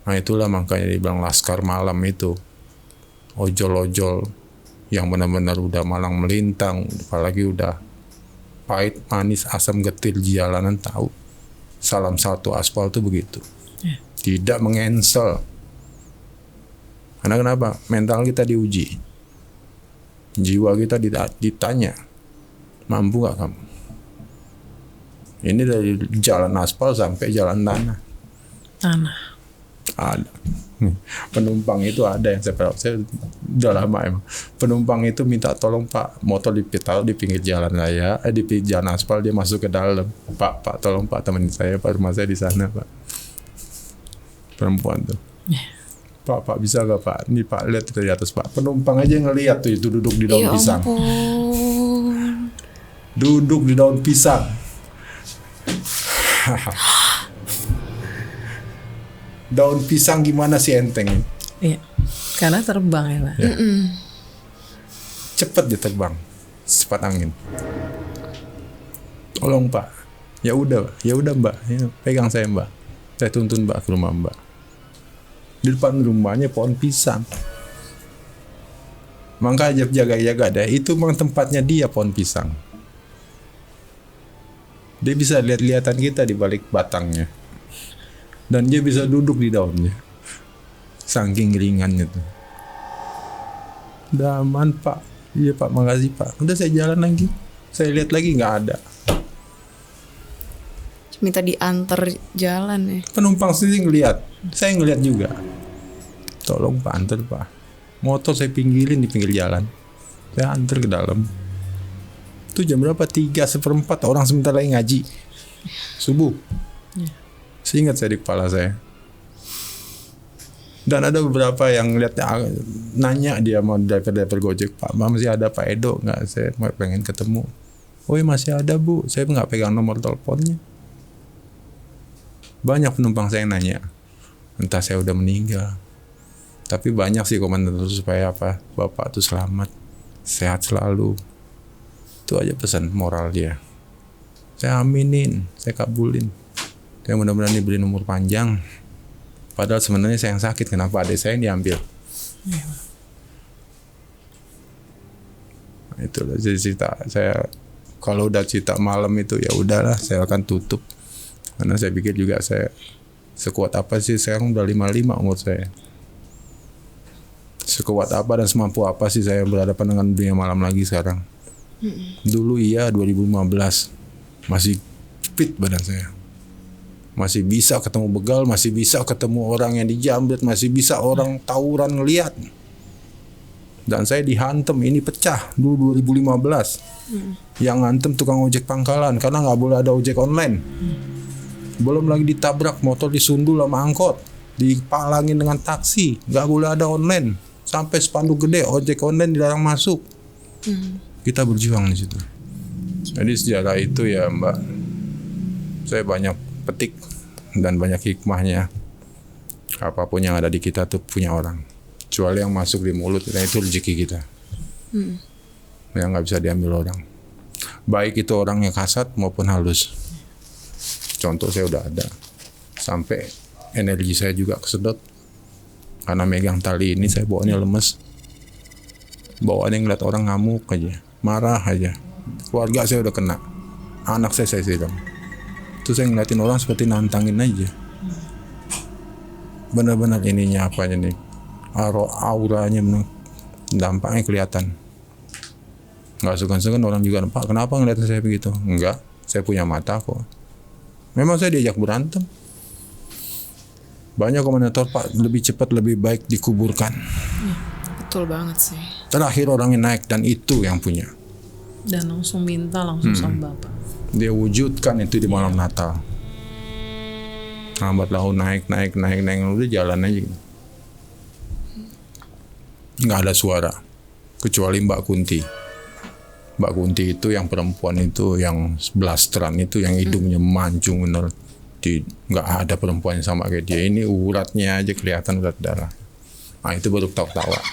Nah itulah makanya dibilang laskar malam itu. Ojol-ojol yang benar-benar udah malang melintang, apalagi udah pahit, manis, asam, getir di jalanan tahu. Salam satu aspal tuh begitu. Tidak mengensel. Karena kenapa? Mental kita diuji. Jiwa kita ditanya, mampu gak kamu? Ini dari jalan aspal sampai jalan tanah. Ada. Penumpang itu ada yang saya udah lama emang. Penumpang itu minta tolong Pak, motor ditaruh di pinggir jalan raya, di pinggir jalan aspal, dia masuk ke dalam. Pak, tolong Pak, teman saya, Pak, rumah saya di sana Pak. Perempuan tuh. Pak bisa gak Pak? Ini Pak, lihat dari atas Pak. Penumpang aja ngelihat tuh itu duduk di daun pisang. Duduk di daun pisang. Daun pisang gimana sih enteng? Iya. Karena terbang ya Pak. Ya. Cepet dia terbang. Cepat angin. Tolong Pak. Ya udah Mbak. Ya, pegang saya Mbak. Saya tuntun Mbak ke rumah Mbak. Di depan rumahnya pohon pisang. Makanya jaga-jaga deh. Itu memang tempatnya dia pohon pisang. Dia bisa lihat-lihatan kita di balik batangnya. Dan dia bisa duduk di daunnya. Saking ringannya tuh. Udah aman Pak. Iya Pak, makasih Pak. Udah saya jalan lagi. Saya lihat lagi nggak ada. Minta diantar jalan ya. Penumpang sendiri ngelihat. Saya ngelihat juga. Tolong Pak, antar Pak. Motor saya pinggirin di pinggir jalan. Saya antar ke dalam. Itu jam berapa? 3:04. Orang sebentar lagi ngaji. Subuh. Seingat saya di kepala saya. Dan ada beberapa yang lihat, nanya dia mau driver Gojek, Pak masih ada Pak Edo nggak? Saya pengen ketemu. Oh iya masih ada Bu, saya nggak pegang nomor teleponnya. Banyak penumpang saya yang nanya, entah saya udah meninggal. Tapi banyak sih komentar supaya apa? Bapak tuh selamat, sehat selalu. Itu aja pesan moral dia. Saya aminin, saya kabulin. Saya mudah-mudahan diberi umur panjang. Padahal sebenarnya saya yang sakit, kenapa adik saya yang diambil? Nah, itulah jadi cerita saya. Kalau udah cerita malam itu ya udahlah, saya akan tutup. Karena saya pikir juga saya sekuat apa sih, sekarang udah 55 umur saya. Sekuat apa dan semampu apa sih saya berhadapan dengan dunia malam lagi sekarang. Dulu iya 2015 masih fit badan saya. Masih bisa ketemu begal, masih bisa ketemu orang yang dijambret, masih bisa orang tawuran ngelihat. Dan saya dihantem, ini pecah dulu 2015. Yang ngantem tukang ojek pangkalan karena nggak boleh ada ojek online. Belum lagi ditabrak motor disundul sama angkot, dipalangin dengan taksi, nggak boleh ada online. Sampai spanduk gede ojek online dilarang masuk. Kita berjuang di situ. Jadi sejarah itu ya Mbak, saya banyak petik dan banyak hikmahnya. Apapun yang ada di kita tuh punya orang. Kecuali yang masuk di mulut kita itu rezeki kita. Yang nggak bisa diambil orang. Baik itu orangnya kasat maupun halus. Contoh saya udah ada. Sampai energi saya juga kesedot. Karena megang tali ini saya bawaannya lemes. Bawaannya ngeliat orang ngamuk aja. Marah aja. Keluarga saya udah kena. Anak saya siram. Terus saya ngeliatin orang seperti nantangin aja. Benar-benar ininya apanya nih. Auranya bener. Dampaknya kelihatan. Gak segan-segan orang juga, Pak kenapa ngeliatin saya begitu? Enggak, saya punya mata kok. Memang saya diajak berantem. Banyak komentator, Pak lebih cepat lebih baik dikuburkan. Betul banget sih. Terakhir orangnya naik dan itu yang punya. Dan langsung minta langsung sama Bapak. Dia wujudkan itu di malam Natal. Lambat laun naik, udah jalan aja. Nggak ada suara, kecuali Mbak Kunti. Mbak Kunti itu yang perempuan itu, yang blasteran itu, yang hidungnya mancung bener. Nggak ada perempuan yang sama kayak dia. Ini uratnya aja kelihatan urat darah. Nah itu baru tawa-tawa.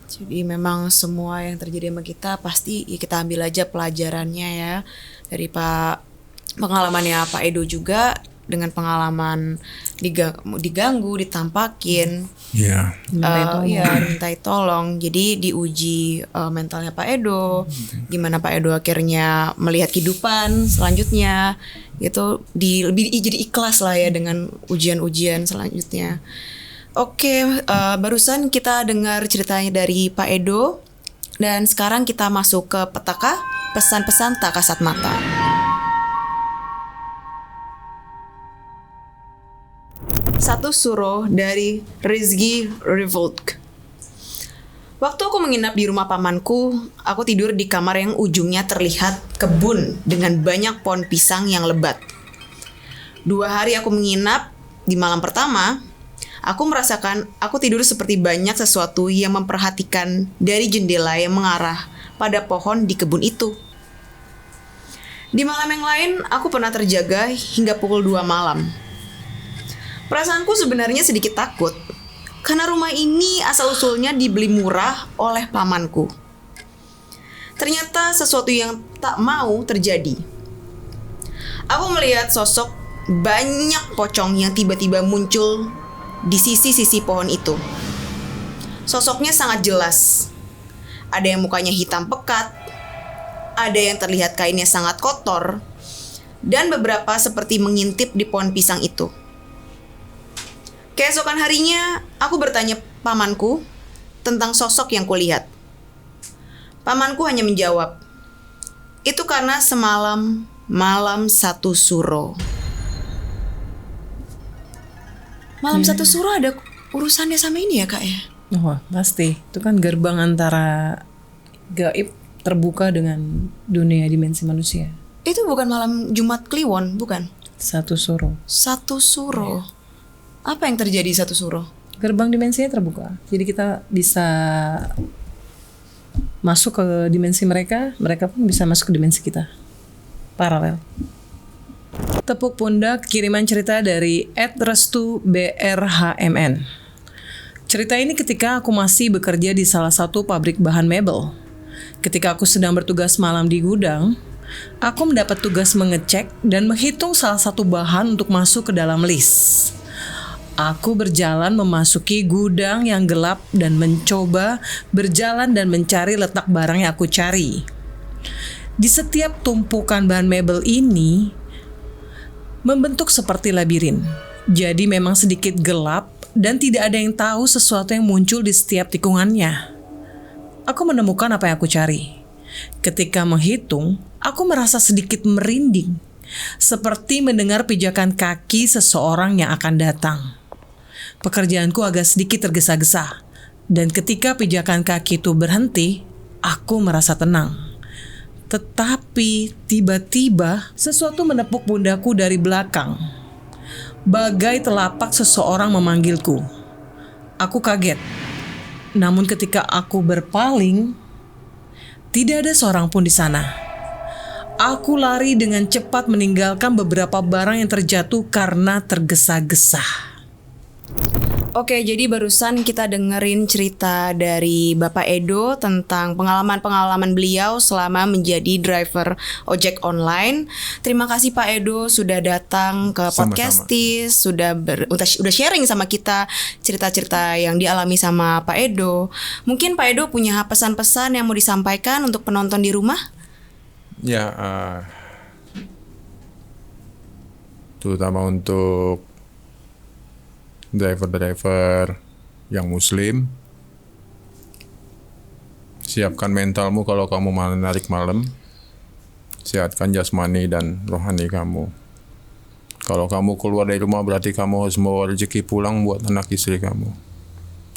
Jadi memang semua yang terjadi sama kita pasti ya kita ambil aja pelajarannya ya dari pengalamannya Pak Edo juga, dengan pengalaman diganggu, ditampakin, Iya. dimintai tolong. Jadi diuji mentalnya Pak Edo, gimana Pak Edo akhirnya melihat kehidupan selanjutnya, gitu. Jadi ikhlas lah ya dengan ujian-ujian selanjutnya. Oke, barusan kita dengar ceritanya dari Pak Edo, dan sekarang kita masuk ke petaka pesan-pesan tak kasat mata. Satu Suro dari Rizky Revolt. Waktu aku menginap di rumah pamanku, aku tidur di kamar yang ujungnya terlihat kebun dengan banyak pohon pisang yang lebat. 2 hari aku menginap, di malam pertama, aku merasakan aku tidur seperti banyak sesuatu yang memperhatikan dari jendela yang mengarah pada pohon di kebun itu. Di malam yang lain, aku pernah terjaga hingga pukul 2 malam. Perasaanku sebenarnya sedikit takut, karena rumah ini asal-usulnya dibeli murah oleh pamanku. Ternyata sesuatu yang tak mau terjadi. Aku melihat sosok banyak pocong yang tiba-tiba muncul di sisi-sisi pohon itu. Sosoknya sangat jelas. Ada yang mukanya hitam pekat, ada yang terlihat kainnya sangat kotor, dan beberapa seperti mengintip di pohon pisang itu. Keesokan harinya, aku bertanya pamanku tentang sosok yang kulihat. Pamanku hanya menjawab, itu karena semalam malam satu suro. Malam satu suro ada urusannya sama ini ya kak ya? Oh pasti, itu kan gerbang antara gaib terbuka dengan dunia dimensi manusia. Itu bukan malam Jumat Kliwon, bukan? Satu Suro. Satu suro. Apa yang terjadi satu suro? Gerbang dimensinya terbuka, jadi kita bisa masuk ke dimensi mereka, mereka pun bisa masuk ke dimensi kita. Paralel. Tepuk pundak kiriman cerita dari @restu_brhmn. Cerita ini ketika aku masih bekerja di salah satu pabrik bahan mebel. Ketika aku sedang bertugas malam di gudang, aku mendapat tugas mengecek dan menghitung salah satu bahan untuk masuk ke dalam list. Aku berjalan memasuki gudang yang gelap dan mencoba berjalan dan mencari letak barang yang aku cari. Di setiap tumpukan bahan mebel ini membentuk seperti labirin. Jadi memang sedikit gelap dan tidak ada yang tahu sesuatu yang muncul di setiap tikungannya. Aku menemukan apa yang aku cari. Ketika menghitung, aku merasa sedikit merinding, seperti mendengar pijakan kaki seseorang yang akan datang. Pekerjaanku agak sedikit tergesa-gesa, dan ketika pijakan kaki itu berhenti, aku merasa tenang. Tetapi tiba-tiba sesuatu menepuk pundakku dari belakang. Bagai telapak seseorang memanggilku. Aku kaget. Namun ketika aku berpaling, tidak ada seorang pun di sana. Aku lari dengan cepat meninggalkan beberapa barang yang terjatuh karena tergesa-gesa. Oke, jadi barusan kita dengerin cerita dari Bapak Edo tentang pengalaman-pengalaman beliau selama menjadi driver ojek online. Terima kasih Pak Edo sudah datang ke Sama-sama. Podcastis, sudah sharing sama kita cerita-cerita yang dialami sama Pak Edo. Mungkin Pak Edo punya pesan-pesan yang mau disampaikan untuk penonton di rumah? Ya, terutama untuk driver-driver yang muslim, siapkan mentalmu kalau kamu menarik malam, sehatkan jasmani dan rohani kamu. Kalau kamu keluar dari rumah berarti kamu harus membawa rezeki pulang buat anak istri kamu.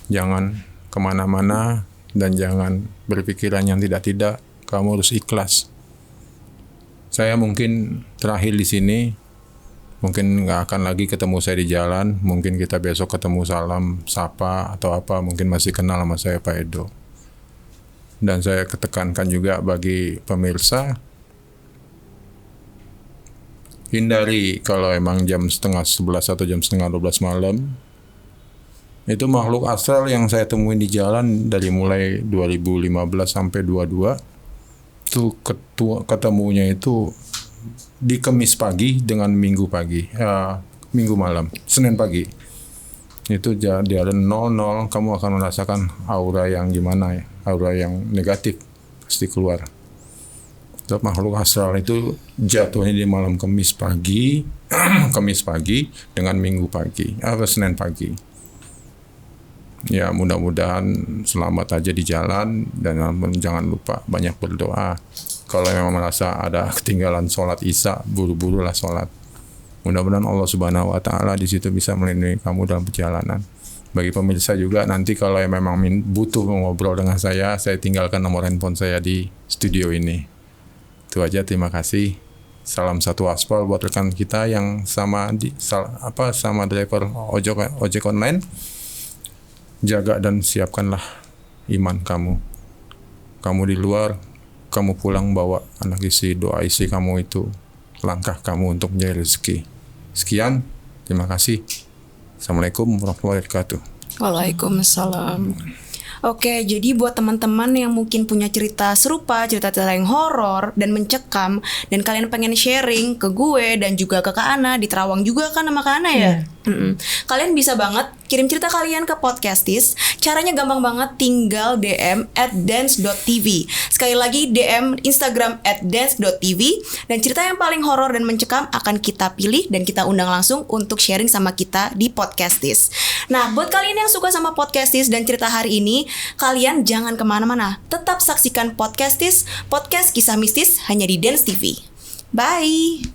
Jangan kemana-mana dan jangan berpikiran yang tidak-tidak, kamu harus ikhlas. Saya mungkin terakhir di sini, mungkin nggak akan lagi ketemu saya di jalan, mungkin kita besok ketemu salam, sapa atau apa, mungkin masih kenal sama saya Pak Edo. Dan saya ketekankan juga bagi pemirsa, hindari kalau emang jam 10:30 atau jam 10:30 malam, itu makhluk astral yang saya temuin di jalan dari mulai 2015 sampai 22, itu ketemunya itu di Kamis pagi dengan Minggu pagi, Minggu malam, Senin pagi. Itu dia ada 00, kamu akan merasakan aura yang gimana ya, aura yang negatif pasti keluar. Sebab makhluk astral itu jatuhnya di malam Kamis pagi, Kamis pagi dengan Minggu pagi, atau Senin pagi. Ya mudah-mudahan selamat aja di jalan, dan jangan lupa banyak berdoa. Kalau memang merasa ada ketinggalan sholat Isya, buru-burulah sholat. Mudah-mudahan Allah Subhanahu wa Ta'ala di situ bisa melindungi kamu dalam perjalanan. Bagi pemirsa juga, nanti kalau yang memang butuh ngobrol dengan saya tinggalkan nomor handphone saya di studio ini. Itu aja, terima kasih. Salam satu aspal buat rekan kita yang sama driver ojek online. Jaga dan siapkanlah iman kamu. Kamu di luar, kamu pulang bawa anak istri, doa istri kamu itu langkah kamu untuk mencari rezeki. Sekian, terima kasih. Assalamualaikum warahmatullahi wabarakatuh. Waalaikumsalam. Oke, jadi buat teman-teman yang mungkin punya cerita serupa, cerita-cerita yang horor dan mencekam, dan kalian pengen sharing ke gue dan juga ke Kak Ana, di Terawang juga kan sama Kak Ana ya? Kalian bisa banget kirim cerita kalian ke Podcastis. Caranya gampang banget, tinggal DM @dance.tv. Sekali lagi DM Instagram @dance.tv. Dan cerita yang paling horor dan mencekam akan kita pilih dan kita undang langsung untuk sharing sama kita di Podcastis. Nah, buat kalian yang suka sama Podcastis dan cerita hari ini, kalian jangan kemana-mana. Tetap saksikan Podcastis, podcast kisah mistis hanya di Dance TV. Bye!